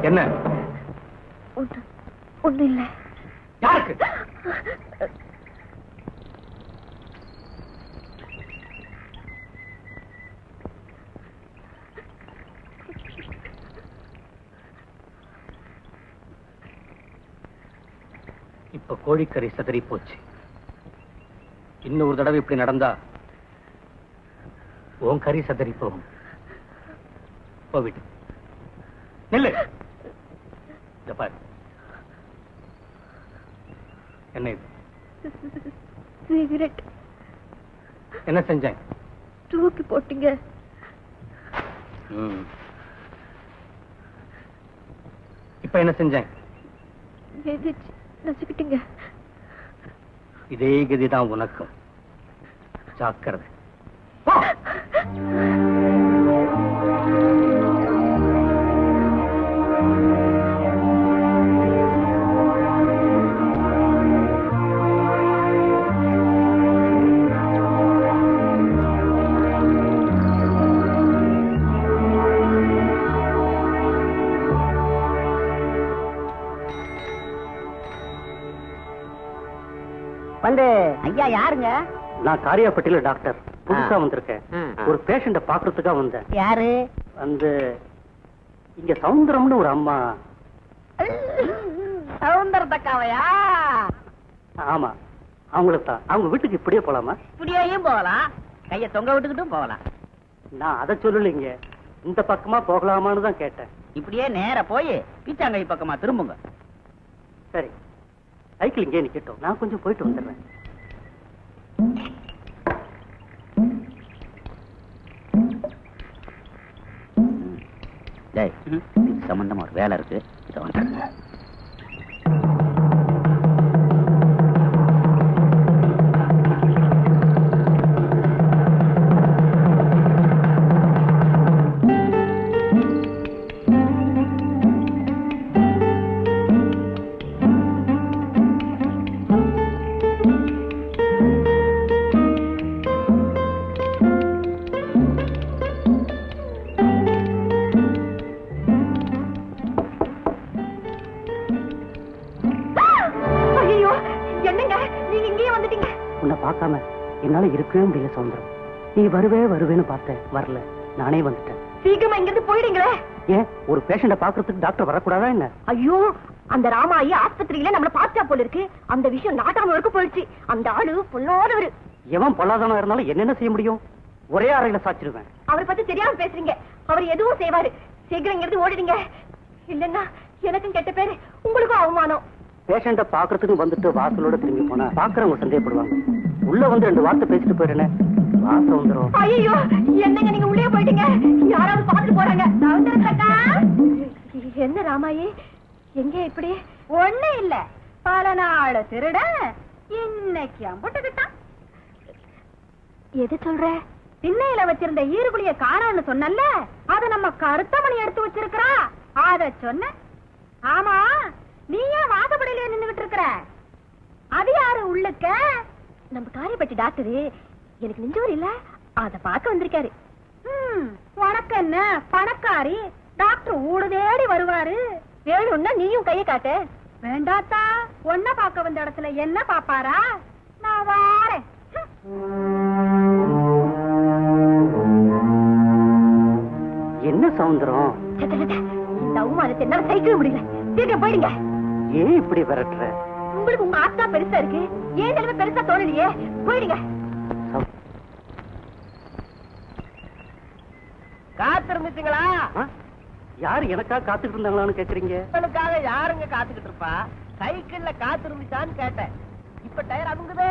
என்ன? ஒண்ணு இல்ல. யாருக்கு? இப்ப கோழிக்கறி சிதறி போச்சு. இன்னொரு தடவை இப்படி நடந்தா உன் கறி சிதறி போகும். போவிட்டு நெல்லு. பாரு, என்ன இது? சிகரெட். என்ன செஞ்சேன்? தூக்கி போட்டீங்க. இப்ப என்ன செஞ்சேன்? நசுக்கிட்டீங்க. இதே கதிதான் உனக்கும். ஜாக்கிரதை. வந்து ஐயா யாருங்க? நான் காரியாப்பட்டியில டாக்டர், புதுசா வந்திருக்கேன். ஒரு பேஷண்ட பாக்குறதுக்காக வந்தேன். யாரு? வந்து இங்க சவுந்தரம்னு ஒரு அம்மா. சவுந்தரத்தக்காவையா? ஆமா, அவங்களுக்கு தான். அவங்க வீட்டுக்கு இப்படியே போலாமா? இப்படியேயும் போகலாம், கைய தொங்க விட்டுக்கிட்டும் போகலாம். நான் அதை சொல்லலைங்க, இந்த பக்கமா போகலாமான்னு தான் கேட்டேன். இப்படியே நேர போய் பீச்சாங்கை பக்கமா திரும்புங்க. சரி, சைக்கிள் இங்கே நிக்கட்டும், நான் கொஞ்சம் போயிட்டு வந்துடுறேன். சம்பந்தமா ஒரு வேலை இருக்கு, இதை வந்து என்னால இருக்கவே முடியல சவுந்தரம். நீ வருவேன்னு பார்த்தேன், வரல, நானே வந்துட்டேன். சீக்கிரமா இங்கிருந்து போயிடுங்களே. ஏன், ஒரு பேஷண்ட பாக்குறதுக்கு டாக்டர் வரக்கூடாதா என்ன? ஐயோ, அந்த ராமாயி ஆஸ்பத்திரியில நம்மள பார்த்தா போல இருக்கு. அந்த விஷயம் நாட்டாம வரைக்கும் போயிடுச்சு. அந்த ஆளு பொல்லாதவரு. எவன் பொல்லாதவனா இருந்தாலும் என்னென்ன செய்ய முடியும்? ஒரே அறையில சாச்சிருவேன். அவரை பத்தி தெரியாம பேசுறீங்க. அவர் எதுவும் செய்வாரு. சீக்கிரம் இங்கிருந்து ஓடிடுங்க, இல்லன்னா எனக்கும் கெட்ட பேரு, உங்களுக்கும் அவமானம். பேஷண்ட பாக்குறதுக்கு வந்துட்டு வாசலோட திரும்பி போனா பாக்குறவங்க சந்தேகப்படுவாங்க. உள்ள வந்து 2 வார்த்தை பேசிட்டு போயிடுறேன். வாசம் வந்துடும். ஐயோ, என்னங்க நீங்க உள்ளே போயிட்டீங்க, யாராவது பாத்துட்டு போறாங்க. சவுந்தரக்கா, என்ன ராமாயி, எங்க இப்படி? ஒண்ணு இல்ல, பல நாள் திருட இன்னைக்கு அம்புட்டுக்கிட்டான். எது சொல்ற? திண்ணையில வச்சிருந்த ஈருக்குழிய காணோம்னு சொன்னல, அத நம்ம கருத்தமணி எடுத்து வச்சிருக்கிறா. அத சொன்ன. ஆமா, நீ ஏன் வாசப்படியில நின்னுகிட்டு இருக்கிற? அது யாரு உள்ளுக்க? நம்ம காரியப்பட்டி டாக்டரு, எனக்கு நெஞ்சவர் இல்ல, அத பார்க்க வந்திருக்காரு. உனக்கு என்ன பணக்காரி, டாக்டர் ஊடு தேடி வருவாரு. வேணும்னா நீயும் கையை காட்டு. வேண்டாத்தா, ஒன்ன பார்க்க வந்த இடத்துல என்ன பாப்பாரா? நான் வாரேன். என்ன சவுந்தரம், இந்த அவமானத்தை என்னால சகிக்கவே முடியல. சீக்கிரம் போயிடுங்க. ஏன் இப்படி விரட்டுற? உங்களுக்கு உங்க ஆத்தா பெருசா இருக்கு, ஏன் நிலைமை பெருசா தோணலையே. போயிடுங்க. காத்திருந்துச்சுங்களா? யாரு எனக்காக காத்துக்கிட்டு இருந்தாங்களான்னு கேக்குறீங்க? உங்களுக்காக யாருங்க காத்துக்கிட்டு இருப்பா? சைக்கிள்ல காத்திருந்துச்சான்னு கேட்டேன். இப்ப டயர் அமுங்குது.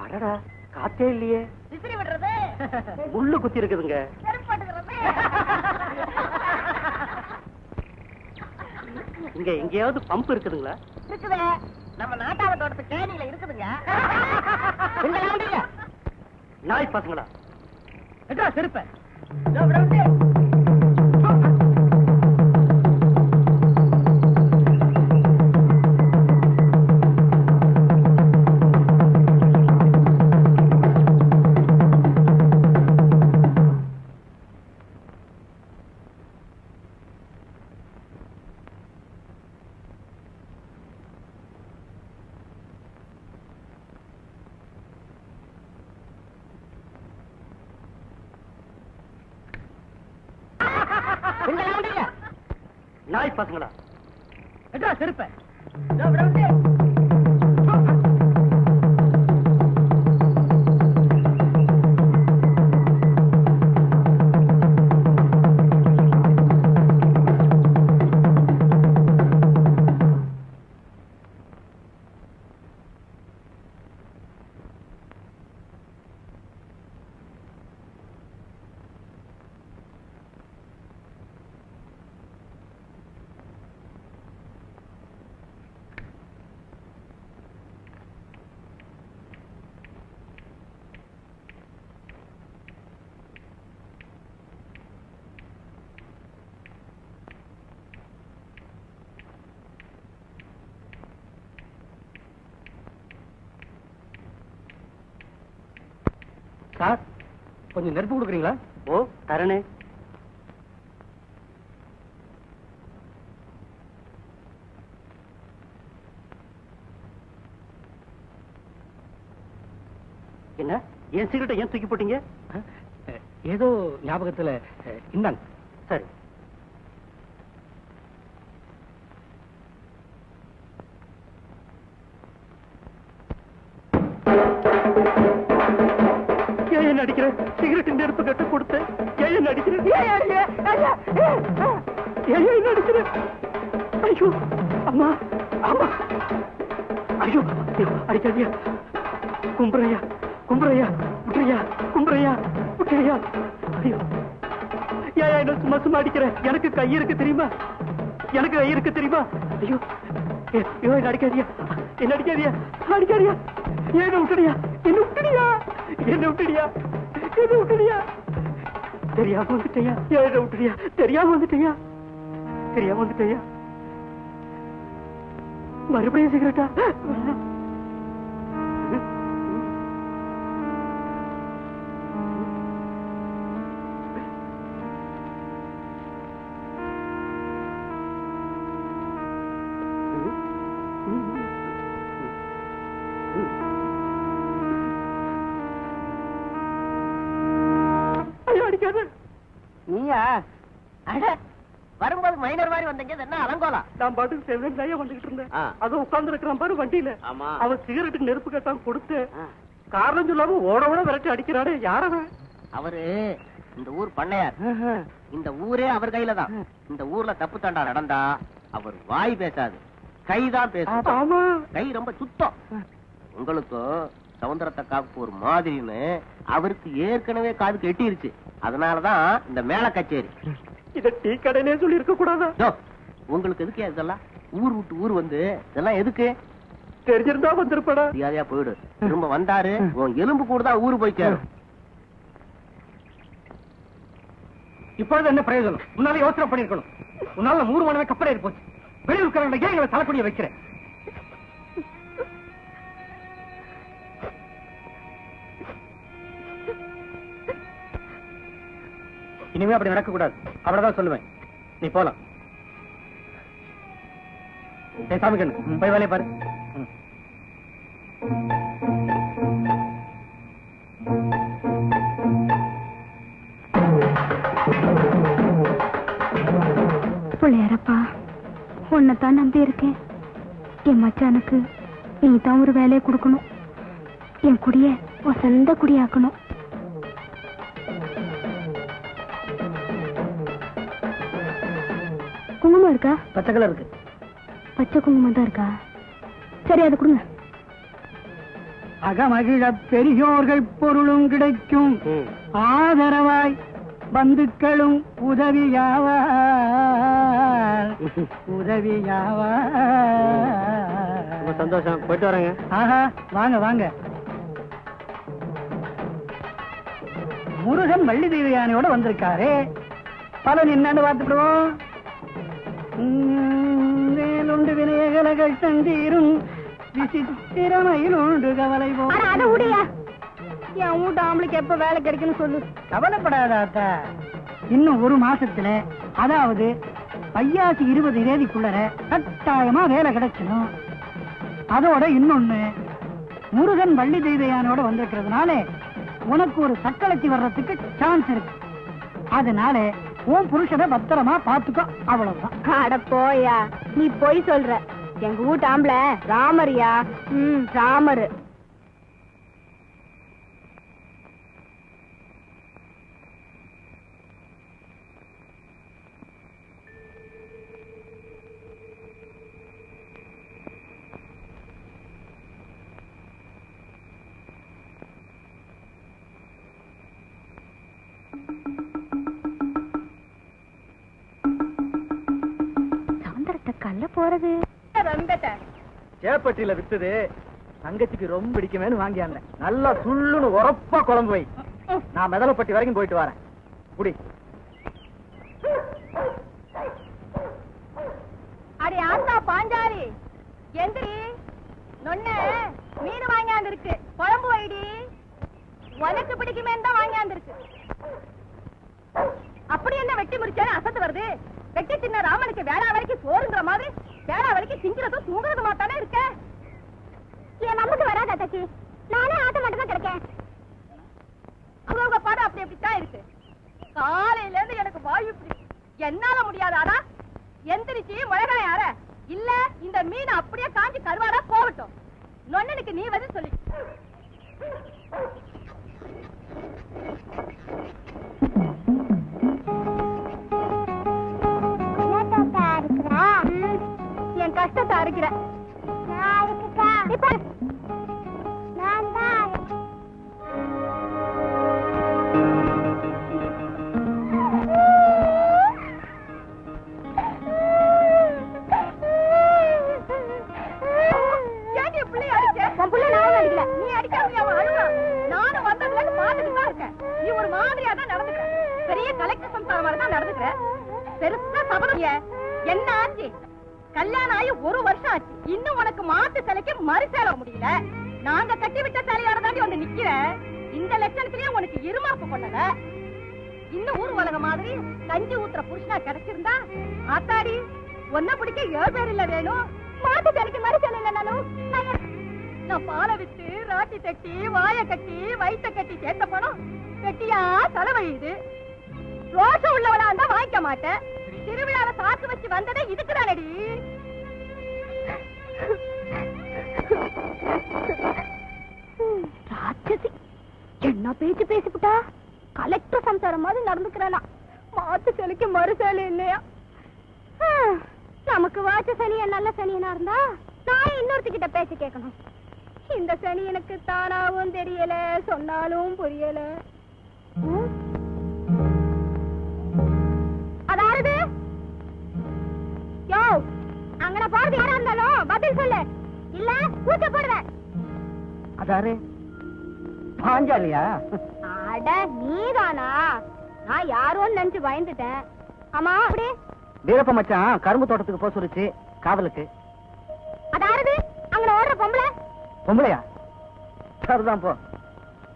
அடடா, காத்தே இல்லையே. விசிறி விடுறது, முள்ளு குத்தி இருக்குதுங்க. இங்க எங்கேயாவது பம்ப் இருக்குதுங்களா? இருக்குது. நம்ம நாட்டாள தோட்டத்து கேணியில இருக்குதுங்க. நாய் பசங்களா? செருப்ப நாய் பசங்களா? செருப்ப சார், கொஞ்சம் நெருப்பு கொடுக்குறீங்களா? ஓ, தரணே. என்ன, என் சிகரெட்டை ஏன் தூக்கி போட்டீங்க? ஏதோ ஞாபகத்துல இந்தாங்க. சரி. ஏன் அடிக்கிற? சிகரெட் நெருப்பு கட்ட கொடுத்த ஏன் அடிக்கிற? ஏன் அடிக்கிற? ஐயோ அம்மா, அம்மா, ஐயோ அடிக்காதியா. கும்பரையா, கும்பரையா, விட்டுறியா, கும்பரையா, விட்டுறியா. ஐயோ, ஏன் என்ன சும்மா சும்மா அடிக்கிற? எனக்கு கை இருக்கு தெரியுமா? எனக்கு கை இருக்கு தெரியுமா? ஐயோ, ஐயோ என்ன அடிக்காதியா, என்ன அடிக்காதியா, அடிக்காதியா. என்ன விட்டுடியா, என்ன விட்டுடியா, என்ன விட்டுடியா, என்ன விட்டுடியா. தெரியாம வந்துட்டேயா, என்ன விட்டுடியா, தெரியாம வந்துட்டேயா, தெரியாம வந்துட்டேயா. மறுபடியும் சிகரெட்டா? நீயா? வரும்போது மைனர் மாதிரி வந்தீங்க. என்ன அலங்கோலா? நான் பாட்டுக்கு செவன் வந்துகிட்டு இருந்தேன். அது உட்கார்ந்து இருக்கிறான் பாரு வண்டியில. அவன் சிகரெட்டுக்கு நெருப்பு கேட்டான், கொடுத்து காரணம் சொல்லாம ஓட ஓட விரட்டி அடிக்கிறாரு. யாரவன்? அவரு இந்த ஊர் பண்ணையார். இந்த ஊரே அவர் கையில தான். இந்த ஊர்ல தப்பு தண்டா நடந்தா அவர் வாய் பேசாது, கைதான் பேசும். கை ரொம்ப சுத்தம். உங்களுக்கு சவுந்தரத்தக்காவுக்கு ஒரு மாதிரின்னு அவருக்கு ஏற்கனவே காதுக்கு எட்டிருச்சு. அதனாலதான் இந்த மேல கச்சேரி. இத டீ கடைனே சொல்லி இருக்க கூடாதா? உங்களுக்கு எதுக்கு இதெல்லாம்? ஊர் விட்டு ஊர் வந்து இதெல்லாம் எதுக்கு? தெரிஞ்சிருந்தா வந்திருப்படா. மரியாதையா போயிடு. திரும்ப வந்தாரு உன் எலும்பு கூட தான் ஊரு போய் சேரும். இப்பொழுது என்ன பிரயோஜனம்? முன்னாலே யோசனை பண்ணிருக்கணும். உன்னால 3 மணி கப்பல் ஏறி போச்சு. வெளியூர்காரங்க ஏன் எங்களை தலைக்குடிய வைக்கிறேன்? இனிமே அப்படி நடக்க கூடாது. அவ்வளவுதான் சொல்லுவேன். நீ போலாம். சாமி கண்ணு போய் வேலையை பாரு. பிள்ளையாரப்பா, உன்னைத்தான் நம்பி இருக்கேன். என் மச்சானுக்கு நீ தான் ஒரு வேலையை கொடுக்கணும். என் குடிய வசந்த குடியாக்கணும். குங்குமம் இருக்கா? பச்சை கலர் இருக்கு. பச்சை குங்குமம் தான் இருக்கா? சரி, அது கொடுங்க. அகமகிழ பெரியோர்கள் பொருளும் கிடைக்கும், ஆதரவாய் பந்துக்களும் உதவியாவார். சந்தோஷம். போயிட்டு வரேங்க. ஆஹா, வாங்க வாங்க. முருகன் வள்ளி தெய்வ யானையோட வந்திருக்காரு. பலன் என்னன்னு பார்த்துடுவோம். வேலுண்டு வினையகலகள் தந்தீரும், விசித்திரமையில் உண்டு கவலை போ. அட உடையா, என் வீட்டு ஆம்பளைக்கு எப்ப வேலை கிடைக்குன்னு சொல்லு. கவலைப்படாத, இன்னும் ஒரு மாசத்துல, அதாவது வைகாசி 20 தேதிக்குள்ளர கட்டாயமா வேலை கிடைச்சிடும். அதோட இன்னொன்னு, முருகன் வள்ளி தெய்வ யானையோட வந்திருக்கிறதுனால உனக்கு ஒரு சக்களத்தி வர்றதுக்கு சான்ஸ் இருக்கு. அதனால உன் புருஷனை பத்திரமா பாத்துக்கோ, அவ்வளவுதான். அட போயா, நீ போய் சொல்ற. எங்க வீட்டு ஆம்பளை ராமரியா. ராமரு. கல்ல போறது சேப்பட்டியில வித்தது தங்கச்சிக்கு ரொம்ப பிடிக்குமேனு வாங்கியாங்க. நல்லா சுள்ளுன்னு உரப்பா குழம்பு வை. நான் மெதலப்பட்டி வரைக்கும் போயிட்டு வரேன். குடி. அடி ஆத்தா பாஞ்சாலி, எந்திரி. நொன்ன மீன் வாங்கியாந்து இருக்கு, குழம்பு வைடி. உனக்கு பிடிக்குமேன்னு தான் வாங்கியாந்து இருக்கு. அப்படி என்ன வெட்டி முடிச்சாலும் அசத்து வருது? வெட்டி தின்ன ராமனுக்கு வேளா வரைக்கும் சோறுங்கிற மாதிரி வேளா வரைக்கும் திங்கிறதும் தூங்குறது மாத்தானே இருக்க. என் நமக்கு வராத தச்சி, நானே ஆட்ட மட்டும் தான் கிடைக்கேன். அவங்க பாடு அப்படி அப்படித்தான் இருக்கு. காலையில இருந்து எனக்கு வாயு இப்படி என்னால முடியாதாடா. எந்திரிச்சு மிளகாய் அற, இல்ல இந்த மீன் அப்படியே காஞ்சி கருவாடா போகட்டும். நொன்னனுக்கு நீ வந்து சொல்லி. என் கஷ்டத்தை அறுக்கிற. பெரிய கலெக்டர் சம்சாரம் மாதிரி தான் நடந்துக்கிற. பெருசா சபதம் என்ன ஆச்சு? கல்யாணம் ஆகி 1 வருஷம் ஆச்சு, இன்னும் உனக்கு மாட்டு சிலைக்கு மறு சேல முடியல. நாங்க கட்டி விட்ட சிலையோட தாண்டி வந்து நிக்கிற. இந்த லட்சணத்திலேயே உனக்கு இருமாப்பு கொண்டத. இன்னும் ஊர் உலக மாதிரி கஞ்சி ஊத்துற புருஷனா கிடைச்சிருந்தா ஆத்தாடி ஒன்ன பிடிக்க 7 பேர் இல்ல வேணும். மாட்டு சிலைக்கு மறு சேல இல்லைனாலும் நான் பாலை விட்டு ராட்டி தட்டி வாய கட்டி வயிற்ற கட்டி சேர்த்த பணம் வெட்டியா தலைவழியுது. ரோஷம் உள்ளவனா இருந்தா வாங்கிக்க மாட்டேன். திருவிழாவை சாக்கு வச்சு வந்ததே இதுக்குதானடி. ராட்சசி என்ன பேச்சு பேசிவிட்டா? கலெக்டர் சம்சாரம் மாதிரி நடந்துக்கிறானா? மாத்து சலிக்கு மறு சேலை இல்லையா? நமக்கு வாச்ச சனிய நல்ல சனியனா இருந்தா நான் இன்னொருத்திக்கிட்ட பேச்சு கேட்கணும். இந்த சனி எனக்கு தானாவும் தெரியல, சொன்னாலும் புரியல. அதாவது யோ, அங்கன பாரதி யாரா இருந்தாலும் பதில் சொல்லு, இல்ல கூச்ச போடுவேன். அதாரு பாஞ்சாலியா? அட நீதானா? நான் யாரோன்னு நினைச்சு பயந்துட்டேன். ஆமா, அப்படி வீரப்ப மச்சான் கரும்பு தோட்டத்துக்கு போக சொல்லிச்சு காதலுக்கு. அதாவது அங்கன ஓடுற பொம்பளை? பொம்பளையா? சரிதான் போ.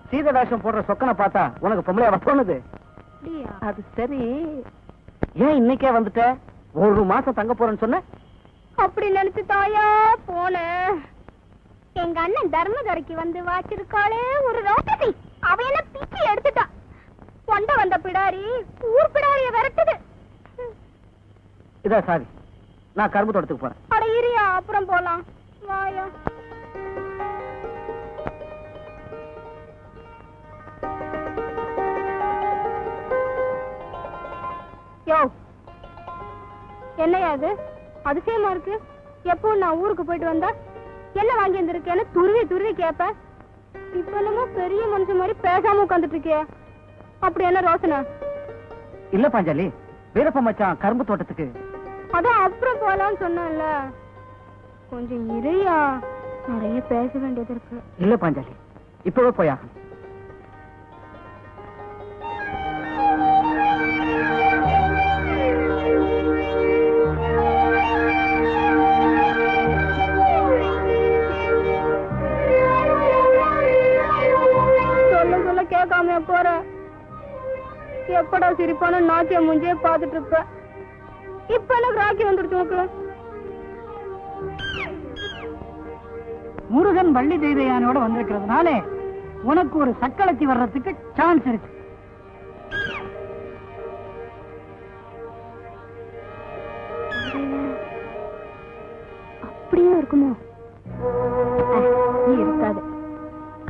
சீத வேஷம் போடுற சொக்கனை பார்த்தா உனக்கு பொம்பளையா தோணுது? அது சரி, ஏன் இன்னைக்கே வந்துட்ட? 1 மாசம் தங்க போறேன்னு சொன்ன. அப்படி நினைச்சு தாயா போன. எங்க அண்ணன் தர்மதுரைக்கு வந்து வாச்சிருக்காளே ஒரு ரோட்டசி, அவ என்ன பிச்சு எடுத்துட்டா. கொண்ட வந்த பிடாரி ஊர் பிடாரிய விரட்டுது. இதா சாரி, நான் கரும்பு தோட்டத்துக்கு போறேன். அட இரியா, அப்புறம் போலாம் வாயா. யோ, என்னையா அது அதிசயமா இருக்கு? எப்போ நான் ஊருக்கு போயிட்டு வந்தா என்ன வாங்கி வந்திருக்கேன்னு துருவி துருவி கேப்பேன். இப்ப என்னமோ பெரிய மனுஷன் மாதிரி பேசாம உட்காந்துட்டு இருக்கிய. அப்படி என்ன ரோசனை? இல்ல பாஞ்சாலி, வீரப்ப மச்சான் கரும்பு தோட்டத்துக்கு. அதான் அப்புறம் போலான்னு சொன்னேன்ல. கொஞ்சம் இறையா, நிறைய பேச வேண்டியது இருக்கு. இல்ல பாஞ்சாலி, இப்பவே போயா. கேட்காம போற எப்படா சிரிப்பான நாட்டிய முஞ்சே பாத்துட்டு இருப்ப. இப்ப எனக்கு ராக்கி வந்துடுச்சு உனக்கு. முருகன் வள்ளி தெய்வயானோட வந்திருக்கிறதுனால உனக்கு ஒரு சக்களத்தி வர்றதுக்கு சான்ஸ் இருக்கு. அப்படியே இருக்குமோ? நீ இருக்காது.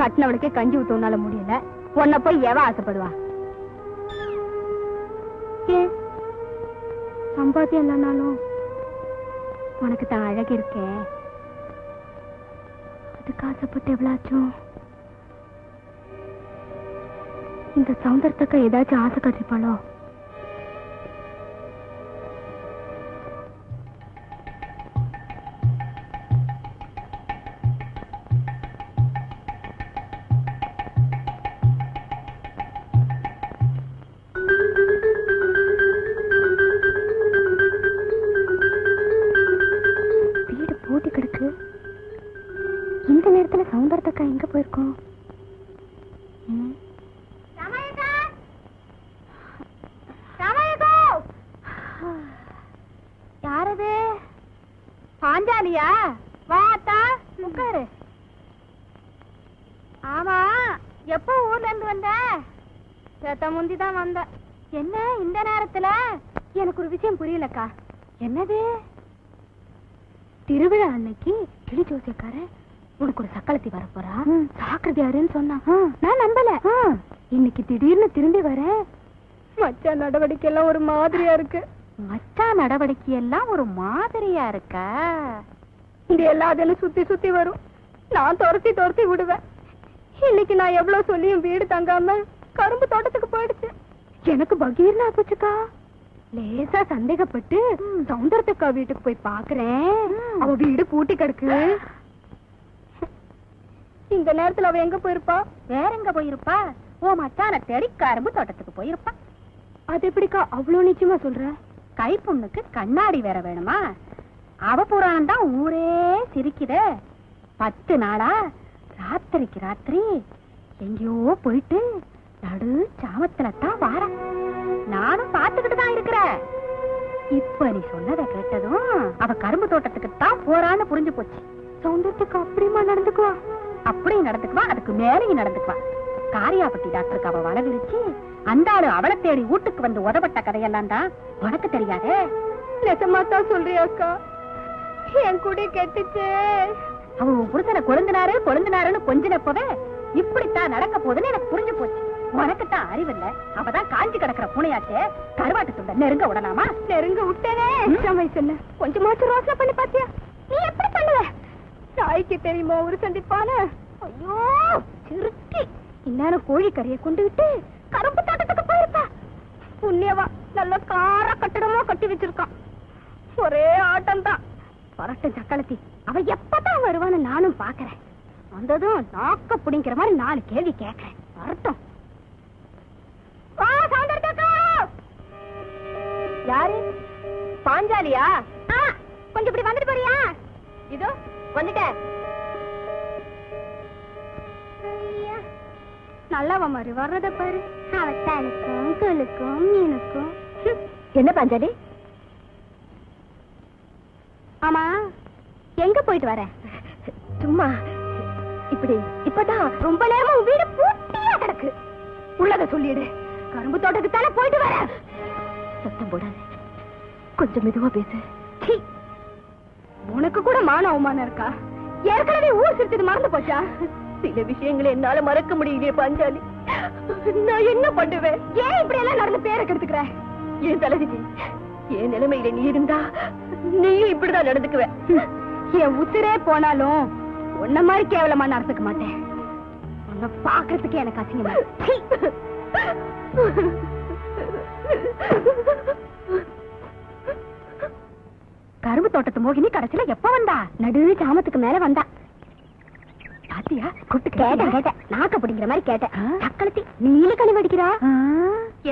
கட்டினவளுக்கே கஞ்சி ஊத்தனால முடியல, உன்ன போய் எவ ஆசைப்படுவா? சம்பாத்தியம் இல்லைனாலும் உனக்கு தான் அழகு இருக்கே, அதுக்கு ஆசைப்பட்டு எவ்வளாச்சும் இந்த சௌந்தர்யத்துக்கு ஏதாச்சும் ஆசை கட்டிப்பாளோ? இந்த நேரத்துல சௌந்தர்யத்தக்கா எங்க போயிருக்கோம்? யாரது? பாஞ்சாலியா? வாத்தா உட்காரு. ஆமா, எப்போ ஊர்ல இருந்து வந்த? சேத்த முந்திதான் வந்த. என்ன இந்த நேரத்துல? எனக்கு ஒரு விஷயம் புரியலக்கா. என்னது? திருவிழா அன்னைக்கு கிளி ஜோசியக்கார உனக்கு ஒரு சக்களத்தி வரப்போறா, சாக்கிரதையாருன்னு சொன்னா. நான் நம்பல. இன்னைக்கு திடீர்னு திரும்பி வர மச்சான் நடவடிக்கை எல்லாம் ஒரு மாதிரியா இருக்கு. மச்சான் நடவடிக்கை எல்லாம் ஒரு மாதிரியா இருக்கா? இது எல்லாத்தையும் சுத்தி சுத்தி வரும். நான் துரத்தி துரத்தி விடுவேன். இன்னைக்கு நான் எவ்வளவு சொல்லியும் வீடு தங்காம கரும்பு தோட்டத்துக்கு போயிடுச்சு. எனக்கு பகீர்னா போச்சுக்கா. லேசா சந்தேகப்பட்டு சௌந்தர்யத்தக்கா வீட்டுக்கு போய் பாக்குறேன். அவ வீடு பூட்டி கிடக்கு. இந்த நேரத்துல அவ எங்க போயிருப்பா? வேற எங்க போயிருப்பா? ஓ மச்சான தேடி கரும்பு தோட்டத்துக்கு போயிருப்பா. அது எப்படிக்கா அவ்வளவு நிச்சயமா சொல்ற? கைப்புண்ணுக்கு கண்ணாடி வேற வேணுமா? அவ புராணம் தான் ஊரே சிரிக்குதே. 10 நாளா ராத்திரிக்கு ராத்திரி எங்கேயோ போயிட்டு நடு சாமத்துல தான் வார. நானும் பாத்துக்கிட்டு தான் இருக்கிறேன். இப்ப நீ சொன்னதை கேட்டதும் அவ கரும்பு தோட்டத்துக்கு தான் போறான்னு புரிஞ்சு போச்சு. சௌந்தர்யத்துக்கு அப்படிமா நடந்துக்குவா? அப்படி நடந்துக்குவா, அதுக்கு மேலேயும் நடந்துக்குவா. காரியாபட்டி டாக்டருக்கு அவ வளவிருச்சு. அந்த ஆளு அவளை தேடி வீட்டுக்கு வந்து உதவட்ட கதையெல்லாம் தான் உனக்கு தெரியாதே. நெசமாத்தான் சொல்றியாக்கா? என் குடி கெட்டுச்சு. அவ புருஷனை கொழுந்தினாருன்னு கொஞ்சினப்பவே இப்படித்தான் நடக்க போகுதுன்னு எனக்கு புரிஞ்சு போச்சு. உனக்குத்தான் அறிவில்ல. அவதான் காஞ்சி கிடக்குற பூனையாச்சே. கருவாட்டு துண்ட நெருங்க விடலாமா? நெருங்க விட்டேனே. வயசுல கொஞ்சமாச்சும் ரோசனை பண்ணி பாத்தியா? நீ எப்படி பண்ணுவ? தாய்க்கு தெரியுமா ஒரு சந்திப்பான? ஐயோ சிறுக்கி, இந்நேரம் கோழிக்கறியை கொண்டு விட்டு கரும்பு தோட்டத்துக்கு போயிருப்பா. புண்ணியவா நல்ல கார கட்டடமா கட்டி வச்சிருக்கான். ஒரே ஆட்டம் தான். பரட்டும் சக்களத்தி, அவ எப்பதான் வருவான்னு நானும் பாக்குறேன். வந்ததும் நாக்க பிடிங்கிற மாதிரி 4 கேள்வி கேட்கிறேன். வரட்டும். யாரு? பாஞ்சாலியா? கொஞ்சம் இப்படி வந்துட்டு போறியா? இதோ வந்துட்டேன். நல்லவ மாதிரி வர்றத பாரு. அவத்தாளுக்கும் கிளுக்கும் மீனுக்கும். என்ன பாஞ்சாலி? ஆமா, எங்க போயிட்டு வர? சும்மா இப்படி. இப்பதான் ரொம்ப நேரம் வீடு பூட்டியா கிடக்கு. உள்ளத சொல்லிடு. கரும்பு தோட்டத்துக்கு தானே போயிட்டு வர. சத்தம் போடாத, கொஞ்சம் மெதுவா பேசு. உனக்கு கூட மான அவமானம் இருக்கா? ஏற்கனவே ஊர் சிரிச்சது மறந்து போச்சா? சில விஷயங்களை என்னால மறக்க முடியலையே பாஞ்சாலி. நான் என்ன பண்ணுவேன்? ஏன் இப்படி எல்லாம் நடந்து பேரை கெடுத்துக்கிற? என் தலைவிதி என் நிலைமையில நீ இருந்தா நீயும் இப்படிதான் நடந்துக்குவ. என் உசிரே போனாலும் உன்ன மாதிரி கேவலமா நடந்துக்க மாட்டேன். உன்னை பாக்குறதுக்கு எனக்கு அசிங்கமா. கரும்பு தோட்டத்து மோகினி கடைசியில எப்ப வந்தா? நடு சாமத்துக்கு மேல வந்தா. பாத்தியா? கேட்டேன் நாக்க பிடிக்கிற மாதிரி கேட்டேன். தக்களத்தி நீல கனி வடிக்கிறா.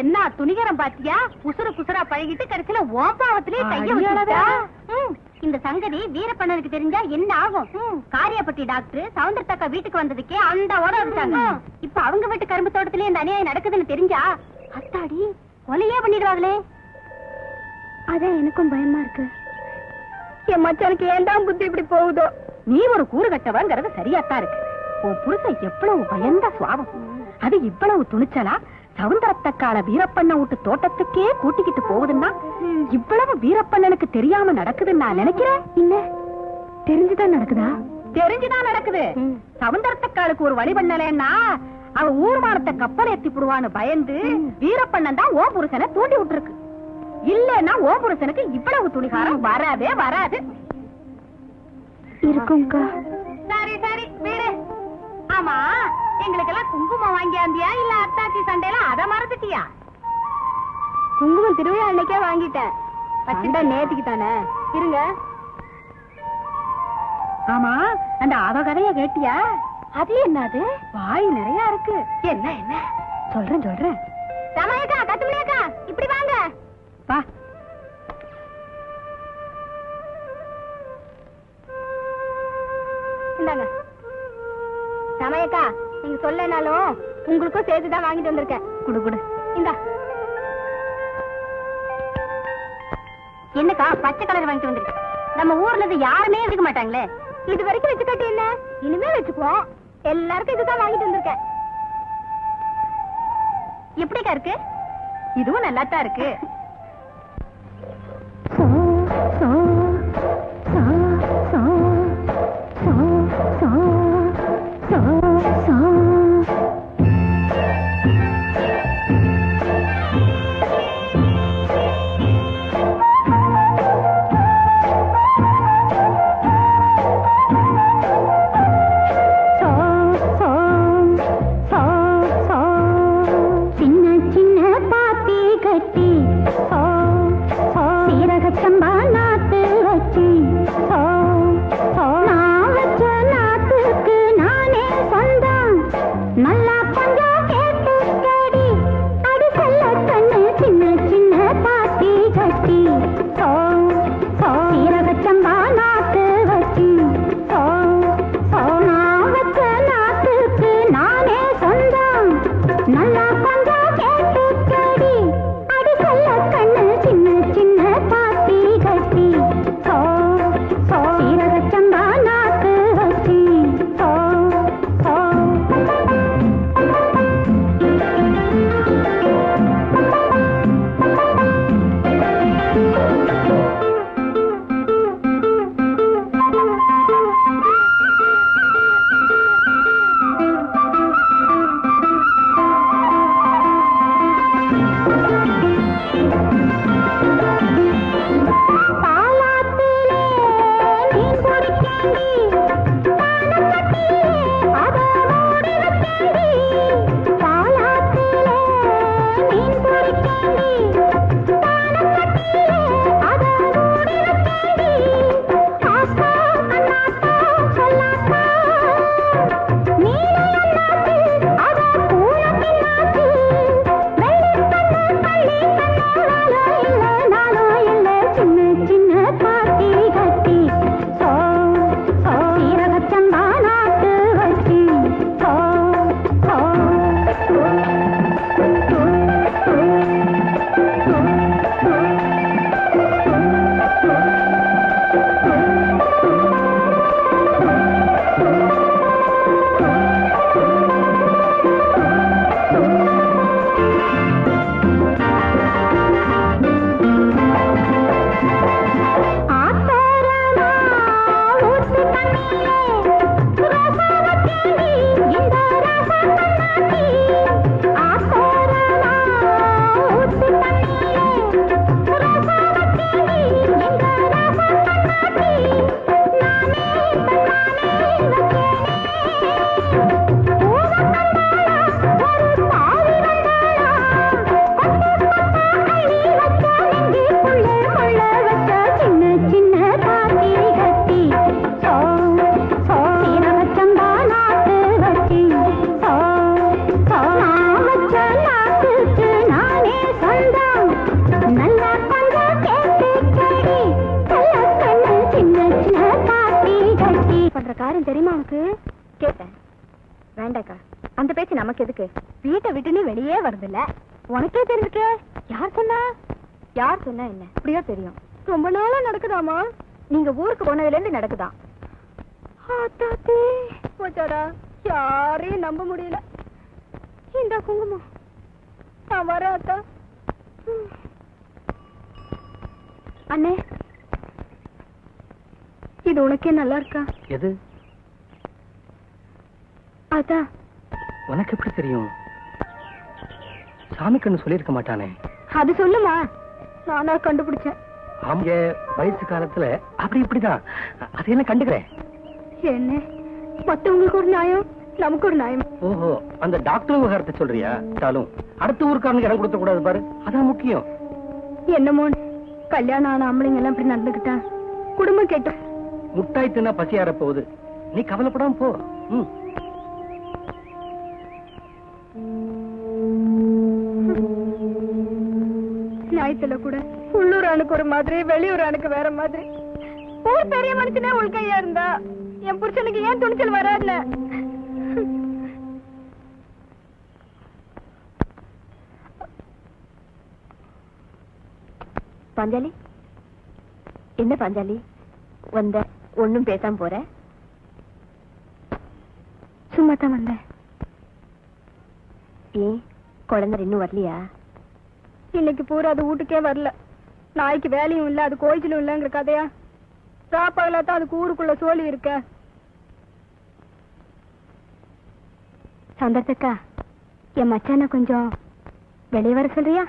என்ன துணிகரம் பாத்தியா? குசுறு குசுரா பழகிட்டு கடைசியில ஓப்பாவத்திலே கைய வச்சுட்டா. இந்த சங்கதி வீரப்பண்ணனுக்கு தெரிஞ்சா என்ன ஆகும்? காரியப்பட்டி டாக்டர் சவுந்தரத்தக்கா வீட்டுக்கு வந்ததுக்கே அந்த ஓட இருக்காங்க. இப்ப அவங்க வீட்டு கரும்பு தோட்டத்திலே இந்த அநியாயம் நடக்குதுன்னு தெரிஞ்சா அத்தாடி கொலையே பண்ணிடுவாங்களே. அதான் எனக்கும் பயமா இருக்கு. என் மச்சானுக்கு ஏண்டா புத்தி இப்படி போகுதோ? நீ ஒரு கூறு கட்டவங்கிறது சரியாத்தான் இருக்கு. உன் புருஷன் எவ்வளவு பயந்த சுவாபம். அது இவ்வளவு துணிச்சலா சவுந்தரத்தக்கால வீரப்பண்ண விட்டு தோட்டத்துக்கே கூட்டிக்கிட்டு போகுதுன்னா இவ்வளவு வீரப்பண்ணனுக்கு தெரியாம நடக்குதுன்னு நான் நினைக்கிறேன். இல்ல தெரிஞ்சுதான் நடக்குதா? தெரிஞ்சுதான் நடக்குது. சவுந்தரத்தக்காலுக்கு ஒரு வழி பண்ணலன்னா அவ ஊர்மானத்தை கப்பல் ஏத்தி போடுவான்னு பயந்து வீரப்பண்ணன் தான் ஓ புருஷனை தூண்டி விட்டுருக்கு. இல்லன்னா ஓ புருஷனுக்கு இவ்வளவு துணிகாரம் வராதே வராது. இருக்கும்க்கா. சரி சரி வீடு. ஆமா எங்களுக்கெல்லாம் குங்குமம் வாங்கியாந்தியா இல்ல அத்தாச்சி சண்டையில அத மறந்துட்டியா? குங்குமம் திருவிழா அன்னைக்கே வாங்கிட்டேன். சண்டை நேத்துக்கு தானே. இருங்க. ஆமா அந்த அவ கதைய கேட்டியா? அது என்னது? வாய் நிறைய இருக்கு. என்ன என்ன சொல்றேன். சமயக்கா கத்துமணியக்கா இப்படி வாங்க. வா. இந்தாங்க. சமயக்கா நீங்க சொல்லனாலும் உங்களுக்கும் சேர்த்துதான் வாங்கிட்டு வந்திருக்கேன். குடு. இந்தா. என்னக்கா பச்சை கலர் வாங்கிட்டு வந்திருக்கேன். நம்ம ஊர்ல இது யாருமே வச்சுக்க மாட்டாங்களே. இது வரைக்கும் வச்சுக்காட்டி என்ன? இனிமே வச்சுக்குவோம். எல்லாருக்கும் இதுதான் வாங்கிட்டு வந்திருக்கேன். எப்படிக்கா இருக்கு? இதுவும் நல்லாத்தான் இருக்கு. நாத்து வச்சு நான் வச்ச நாத்துக்கு நானே சொந்த தெரியுமா உனக்கு? கேட்டேன். வேண்டாக்கா, அந்த பேச்சு நமக்கு எதுக்கு? வீட்டை விட்டுன்னு வெளியே வருதுல்ல, உனக்கே தெரிஞ்சுக்க. யார் சொன்னா? யார் சொன்னா என்ன? அப்படியா தெரியும். ரொம்ப நாளா நடக்குதாமா? நீங்க ஊருக்கு போனதுல இருந்து நடக்குதா? போச்சாடா, யாரையும் நம்ப முடியல. இந்த குங்குமம் நான் வராத்தா. அண்ணே, இது உனக்கே நல்லா இருக்கா? எது? அதான். உனக்கு எப்படி தெரியும்? சாமி கண்ணு சொல்லியிருக்க மாட்டானே. அது சொல்லுமா, நானா கண்டுபிடிச்சேன். அவங்க வயசு காலத்துல அப்படி இப்படிதான், அதையெல்லாம் கண்டுக்கிறேன். என்ன, மத்தவங்களுக்கு ஒரு நியாயம், நமக்கு ஒரு நியாயம். ஓஹோ, அந்த டாக்டர் விவகாரத்தை சொல்றியா? அடுத்த ஊருக்காரனுக்கு இடம் கொடுத்த கூடாது பாரு, அதான் முக்கியம். என்னமோ கல்யாணம் ஆன ஆம்பளைங்க எல்லாம் இப்படி நடந்துக்கிட்டா குடும்பம் கேட்டு. முட்டாய் தின்னா பசியார போகுது, நீ கவலைப்படாம போ. ஞாயிற்றுல கூட உள்ளூர் ஆணுக்கு ஒரு மாதிரி, வெளியூர் ஆணுக்கு வேற மாதிரி. ஊர் பெரிய மனுஷனே உள்கையா இருந்தா என் புருஷனுக்கு ஏன் துணிச்சல் வராதுல? பாஞ்சாலி, என்ன பாஞ்சாலி வந்த, ஒண்ணும் பேசாம போற? சும்மா தான் வந்தேன். ஏன் குழந்தை இன்னும் வரலையா? இன்னைக்கு பூரா அது வீட்டுக்கே வரல. நாய்க்கு வேலையும் இல்ல, அது கோயிலும் இல்லங்கிற கதையா? ராப்பகலா தான் அதுக்கு ஊருக்குள்ள சோழி இருக்க. சந்தர்த்தக்கா, என் மச்சான கொஞ்சம் வெளியே வர சொல்றியா?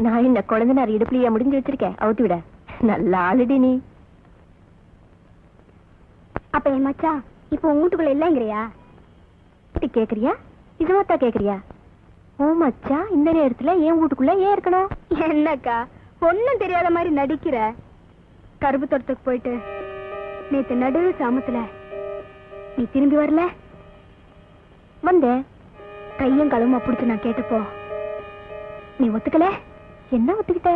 நான் இந்த குழந்தைனார் இடுப்புலையா முடிஞ்சு வச்சிருக்கேன், அவுத்து விட. நல்ல ஆளுடி நீ. அப்ப என் மச்சான் இப்ப உன் வீட்டுக்குள்ள இல்லங்கிறியா? கேக்குறியா? இதுமாத்தா கேக்குறியா? ஓ மச்சா இந்த நேரத்துல ஏன் வீட்டுக்குள்ள ஏன் இருக்கணும்? என்னக்கா ஒன்னும் தெரியாத மாதிரி நடிக்கிற? கருப்பு தோட்டத்துக்கு போயிட்டு நேத்து நடு சாமத்துல நீ திரும்பி வரல? வந்தேன். கையும் களவுமா பிடிச்சு நான் கேட்டப்போ நீ ஒத்துக்கல. என்ன ஒத்துக்கிட்ட?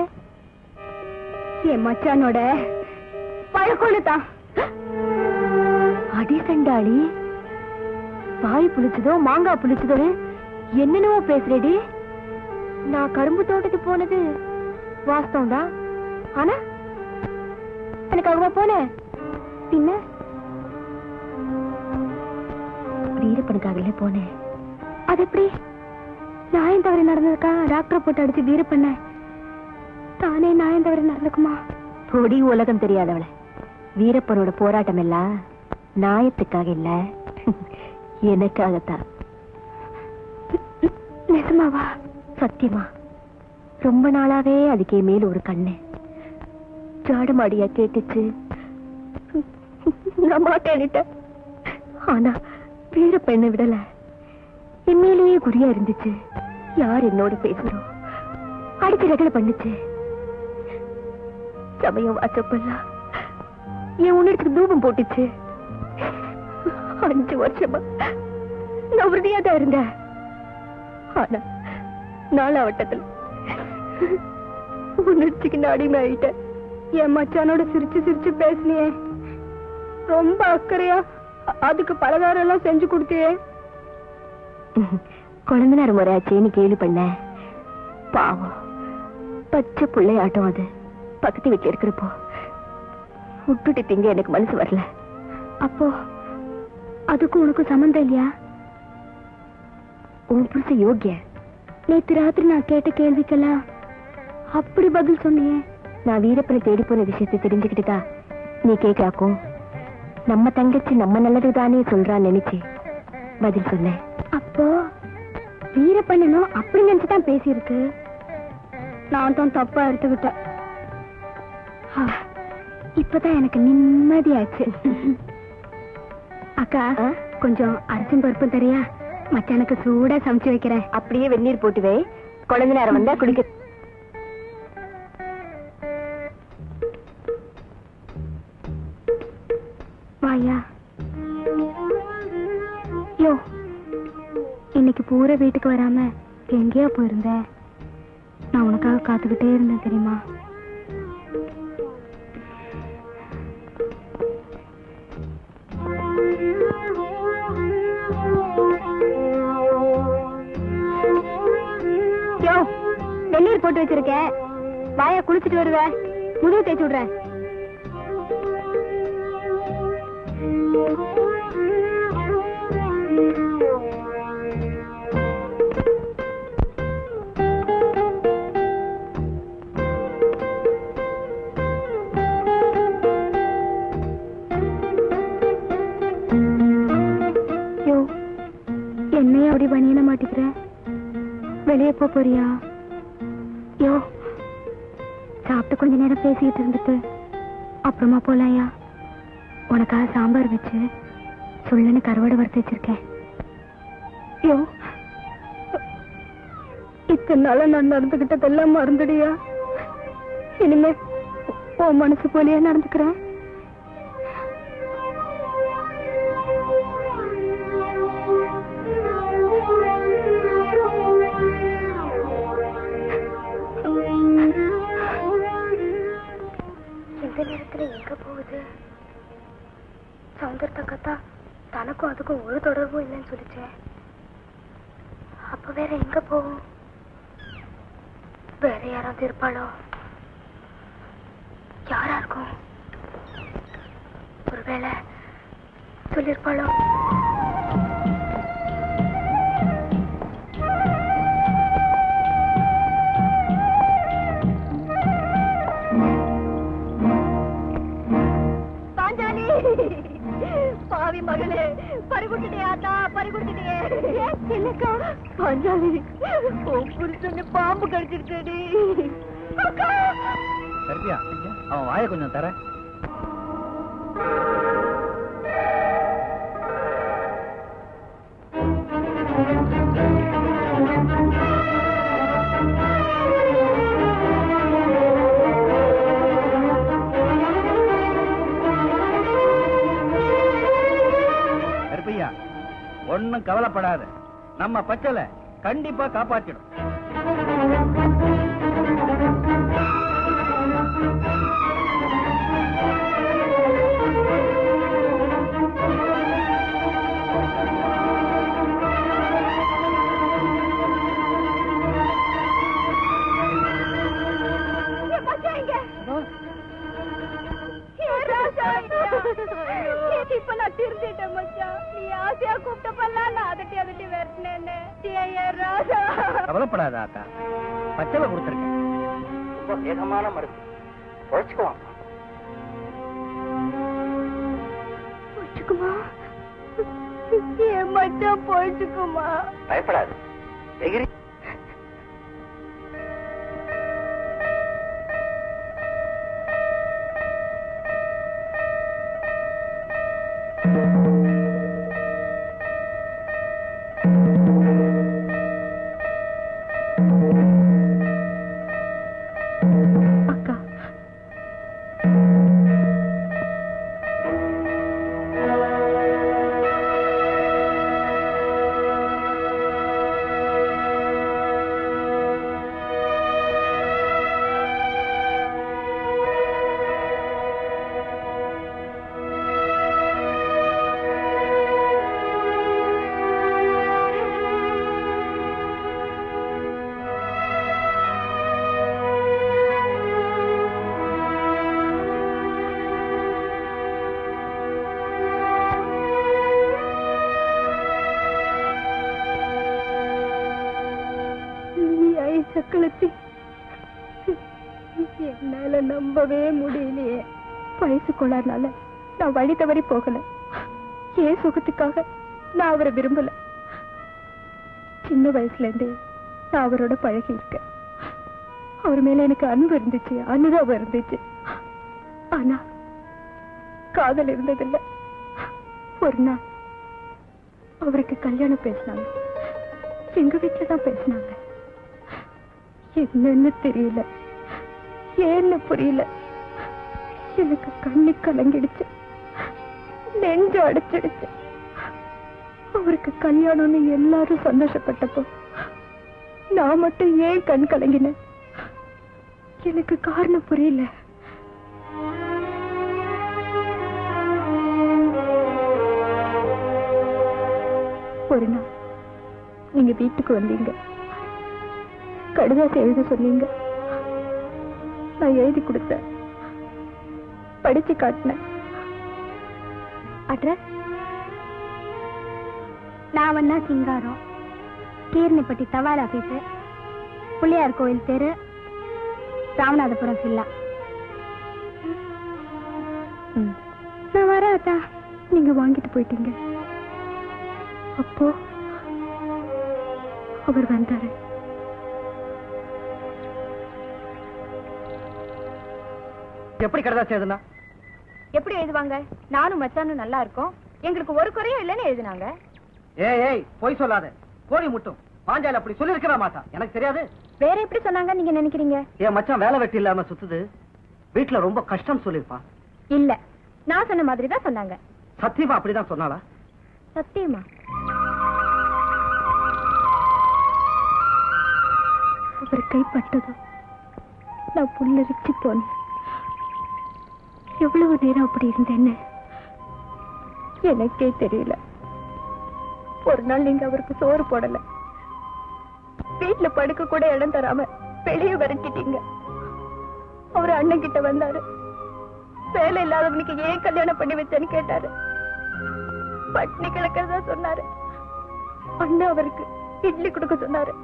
என் மச்சானோட பழக்கொன்னு தான். அடி சண்டாளி, வாய் புளிச்சதோ மாங்காய் புளிச்சதோ என்னென்னவோ பேசுறேடி. நான் கரும்பு தோட்டத்துக்கு போனது வாஸ்தவம் தான், ஆனா எனக்காகவா போனேன்? பின்ன வீரப்பனுக்காகல போனேன். அது எப்படி? நியாயம் தவறு நடந்ததுக்கா டாக்டரை போட்டு அடிச்சு வீரப்பண்ண தானே நியாயம் தவறு நடந்துக்குமா? பொடி உலகம் தெரியாதவளை. வீரப்பனோட போராட்டம் எல்லாம் நியாயத்துக்காக இல்ல, எனக்காகத்தான். நிஜமாவா? சத்தியமா. ரொம்ப நாளாவே அதுக்கே மேல ஒரு கண்ணு ஜாடமாடியா கேட்டுச்சு. நான் மாட்டேன்னுட்டேன். ஆனா வீரப்பெண்ணை விடல, என் மேலேயே குறியா இருந்துச்சு. யார் என்னோட பேசுறோம் அடிச்சு ரகலை பண்ணுச்சு. சமயம் வாச்சப்பெல்லாம் என் உணர்ச்சிக்கு தூபம் போட்டுச்சு. 5 வருஷமா நான் உறுதியா தான் இருந்தேன். ஆனா நாளாவட்டத்தில் உணர்ச்சிக்கு நான் அடிமை ஆயிட்டேன். என் மச்சானோட சிரிச்சு சிரிச்சு பேசினியே, ரொம்ப அக்கறையா அதுக்கு பலகாரம் எல்லாம் செஞ்சு கொடுத்தியே. குழந்தைனார் முறையாச்சேன்னு கேள்வி பண்ண. பாவம் பச்சை பிள்ளையாட்டம். அது பக்கத்து வீட்டுல இருக்கிறப்போ விட்டுட்டு திங்க எனக்கு மனசு வரல. அப்போ அதுக்கும் உனக்கும் சம்பந்தம் இல்லையா? உன் புருஷ யோகிய நேத்து ராத்திரி நான் கேட்ட கேள்விக்கெல்லாம் அப்படி பதில் சொன்னியே. நான் வீரப்பனை தேடி போன விஷயத்தை தெரிஞ்சுக்கிட்டுதா நீ கேட்காக்கும். நம்ம தங்கச்சி நம்ம நல்லதுதானே சொல்றான்னு நினைச்சு பதில் சொன்னேன். அப்போ வீரப்பண்ணனும் அப்படி நினைச்சுதான் பேசியிருக்கு. நான் தான் தப்பா எடுத்துக்கிட்டேன். இப்பதான் எனக்கு நிம்மதியாச்சு. அக்கா, கொஞ்சம் அரிசும் பருப்பும் தெரியா? மச்சானுக்கு சூடா சமைச்சு வைக்கிறேன். அப்படியே வெந்நீர் போட்டுவே, குழந்தை நேரம் வந்தா குடிக்க. வாயா. யோ, இன்னைக்கு பூரா வீட்டுக்கு வராம எங்கேயா போயிருந்த? நான் உனக்காக காத்துக்கிட்டே இருந்தேன் தெரியுமா? பன்னீர் போட்டு வச்சிருக்கேன், வாயா குளிச்சுட்டு வருவேன், முதுகு தேய்ச்சி விடுறேன். என்னைய அப்படி பணியன மாட்டிக்கிற, வெளியே போறியா? யோ, சாப்பிட்டு கொஞ்ச நேரம் பேசிக்கிட்டு இருந்துட்டு அப்புறமா போலாயா? உனக்காக சாம்பார் வச்சு சொல்லுன்னு கருவாடு வறுத்து வச்சிருக்கேன். யோ, இத்தனை நாள நான் நடந்துகிட்டதெல்லாம் மறந்துடியா? இனிமே உன் மனசு போலியா நடந்துக்கிறேன். இந்த நேரத்துல எங்க போகுது? சௌந்தர்த்தக்கத்தா தனக்கும் அதுக்கும் ஒரு தொடர்பும் இல்லைன்னு சொல்லிச்சேன். அப்ப வேற எங்க போகும்? வேற யாராவது இருப்பாளோ? யாரா இருக்கும்? ஒருவேளை சொல்லிருப்பாளோ? பாவி மகளே, பறிகுட்டிட்டே ஆத்தா, பறிகுட்டிட்டே. என்னக்கா பஞ்சாலி, புருஷன்னு பாம்பு கடிச்சிருக்கடி. சரியா, அவன் வாயை கொஞ்சம் தர. ஒன்னும் கவலைப்படாத, நம்ம பச்சல கண்டிப்பா காப்பாற்றிடும். இப்ப நான் திருந்திட்டேன் மச்சான். நீ ஆசையா கூப்பிட்டப்பெல்லாம் நான் அதட்டி அதட்டி வரட்டேன்னு. கவலைப்படாத ஆத்தா, பச்சளை கொடுத்துருக்கேன். ரொம்ப வேகமான மருந்து, பொழைச்சுக்குவான். பொழைச்சுக்குமா? என் மச்சான் பொழைச்சுக்குமா? பயப்படாது, எகிரி. சக்களத்தி, என்னால நம்பவே முடியலையே. வயசு கொள்ளாதனால நான் வழி தவறி போகல. ஏன் சுகத்துக்காக நான் அவரை விரும்பல. சின்ன வயசுல இருந்தே நான் அவரோட பழகி இருக்கேன். அவர் மேல எனக்கு அன்பு இருந்துச்சு, அனுதாபம் இருந்துச்சு. ஆனா காதல் இருந்ததில்லை. ஒரு நாள் அவருக்கு கல்யாணம் பேசினாங்க. எங்க வீட்டுலதான் பேசினாங்க. என்னன்னு தெரியல, ஏன்னு புரியல. எனக்கு கண்ணு கலங்கிடுச்சு, நெஞ்சு அடைச்சிடுச்சு. அவருக்கு கல்யாணம்னு எல்லாரும் சந்தோஷப்பட்டப்போ நான் மட்டும் ஏன் கண் கலங்கினேன்? எனக்கு காரணம் புரியல. ஒரு நாள் நீங்க வீட்டுக்கு வந்தீங்க. கடிதத்தை எழுத சொன்னீங்க. நான் எழுதி கொடுத்தேன், படிச்சு காட்டினேன். அட்ரஸ் நாவண்ணா சிங்காரம், கீர்னிப்பட்டி தபால் ஆபீஸ், பிள்ளையார் கோயில் தெரு, ராமநாதபுரம் சில்லா. நான் வராதா, நீங்க வாங்கிட்டு போயிட்டீங்க. அப்போ அவர் வந்தாரு. எப்படி கடிதம் எழுதுனா? எப்படி எழுதுவாங்க? நானும் மச்சானும் நல்லா இருக்கோம், எங்களுக்கு ஒரு குறையும் இல்லைன்னு எழுதினாங்க. ஏய் பொய் சொல்லாத, கோழி முட்டும். பாஞ்சாலி அப்படி சொல்லி இருக்கா மாட்டா, எனக்கு தெரியாது. வேற எப்படி சொன்னாங்க நீங்க நினைக்கிறீங்க? என் மச்சான் வேலை வெட்டி இல்லாம சுத்துது, வீட்டுல ரொம்ப கஷ்டம் சொல்லிருப்பான். இல்ல, நான் சொன்ன மாதிரி தான் சொன்னாங்க. சத்தியமா அப்படிதான் சொன்னாளா? சத்தியமா. அவர் கைப்பட்டதும் நான் புல்லரிச்சு போனேன். எவ்வளவு நேரம் அப்படி இருந்தேன்னு எனக்கே தெரியல. ஒரு நாள் நீங்க அவருக்கு சோறு போடல, வீட்டுல படுக்க கூட இடம் தராம வெளியே விரட்டிட்டீங்க. அவரு அண்ணன் கிட்ட வந்தாரு, வேலை இல்லாதவனுக்கு ஏன் கல்யாணம் பண்ணி வச்சேன்னு கேட்டாரு. பட்னி கிடக்கிறதா சொன்னாரு. அண்ணன் அவருக்கு இட்லி கொடுக்க சொன்னாரு.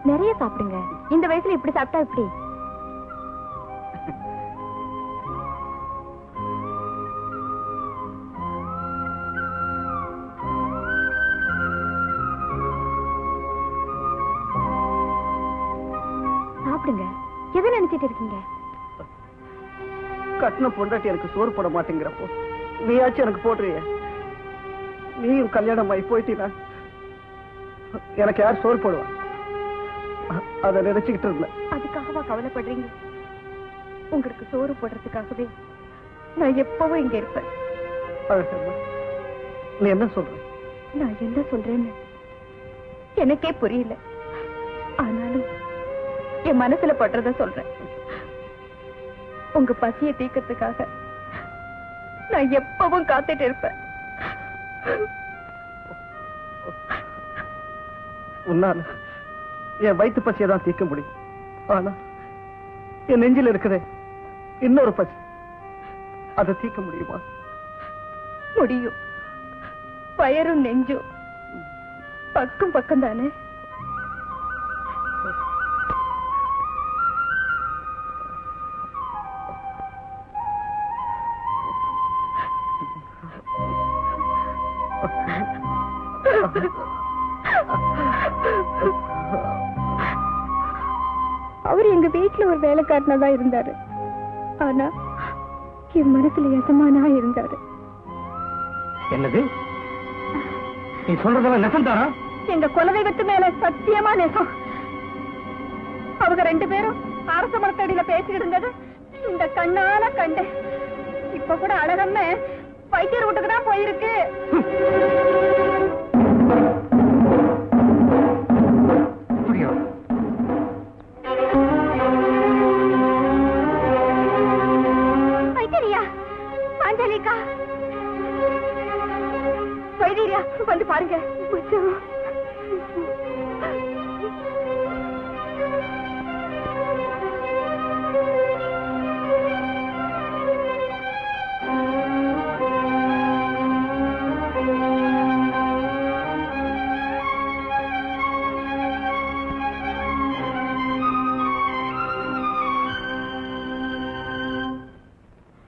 நிறைய சாப்பிடுங்க, இந்த வயசுல இப்படி சாப்பிட்டா எப்படி? சாப்பிடுங்க. எதை நினைச்சிட்டு இருக்கீங்க? கட்டின பொண்டாட்டி எனக்கு சோறு போட மாட்டேங்கிறப்போ நீயாச்சும் எனக்கு போடுறிய. நீயும் கல்யாணம் ஆகி போயிட்டீனா எனக்கு யார் சோறு போடுவா? அதை நினைச்சுக்கிட்டு இருந்தேன். அதுக்காகவா கவலைப்படுறீங்க? உங்களுக்கு சோறு போடுறதுக்காகவே நான் எப்பவும் இங்க இருப்பேன். நீ என்ன சொல்ற? நான் என்ன சொல்றேன்னு எனக்கே புரியல, ஆனாலும் என் மனசுல படுறத சொல்றேன். உங்க பசியை தீர்க்கறதுக்காக நான் எப்பவும் காத்துட்டு இருப்பேன். உன்னால என் வயிற்று பசியை தான் தீர்க்க முடியும், ஆனா என் நெஞ்சில் இருக்கிற இன்னொரு பசி, அதை தீர்க்க முடியுமா? முடியும். வயரும் நெஞ்சும் பக்கம் பக்கம் தானே. அவர் எங்க வீட்டுல ஒரு வேலைக்காரனா இருந்தாரு, ஆனா என் மனசுல எசமானா இருந்தாரு. என்னது நீ சொல்றதெல்லாம் நெசந்தாரா? எங்க குலதெய்வத்து மேல சத்தியமா நெசம். அவங்க ரெண்டு பேரும் அரச மரத்தடியில பேசிக்கிட்டு இருந்தது இந்த கண்ணால கண்டேன். இப்ப கூட அழகம்ம வைத்தியர் வீட்டுக்கு தான் போயிருக்கு. வைத்தியரியா, பாஞ்சாலிக்கா, வைத்தியரியா வந்து பாருங்க.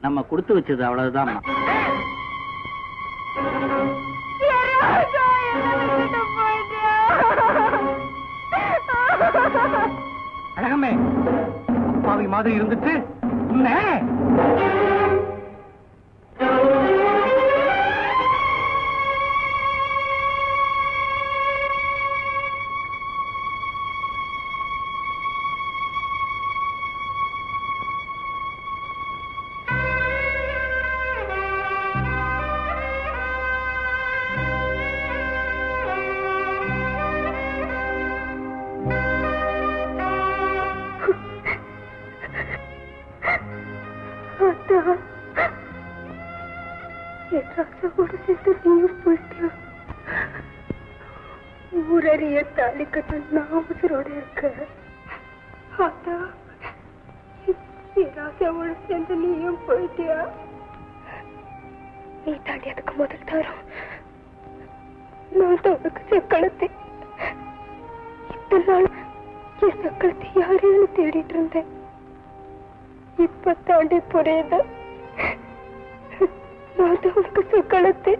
நம்ம கொடுத்து வச்சது அவ்வளவுதான். அழகமே அப்பாவி மாதிரி இருந்துட்டு உன்னை என் ராசாவோட சேர்த்து நீயும் போயிட்டியா? ஊரறிய தாலி கட்ட நான் அவசரோட இருக்க. அதான் என் ராசாவோட சேர்ந்து நீயும் போயிட்டியா? நீ தாண்டி அதுக்கு முதல் தரும் நான் தான் உனக்கு சக்களத்தை. இத்தனை நாள் என் சக்களத்தை யாரையானு தேடிட்டு இருந்தேன். இப்ப தாண்டி புரியுது நான் தான் உனக்கு சக்களத்தை.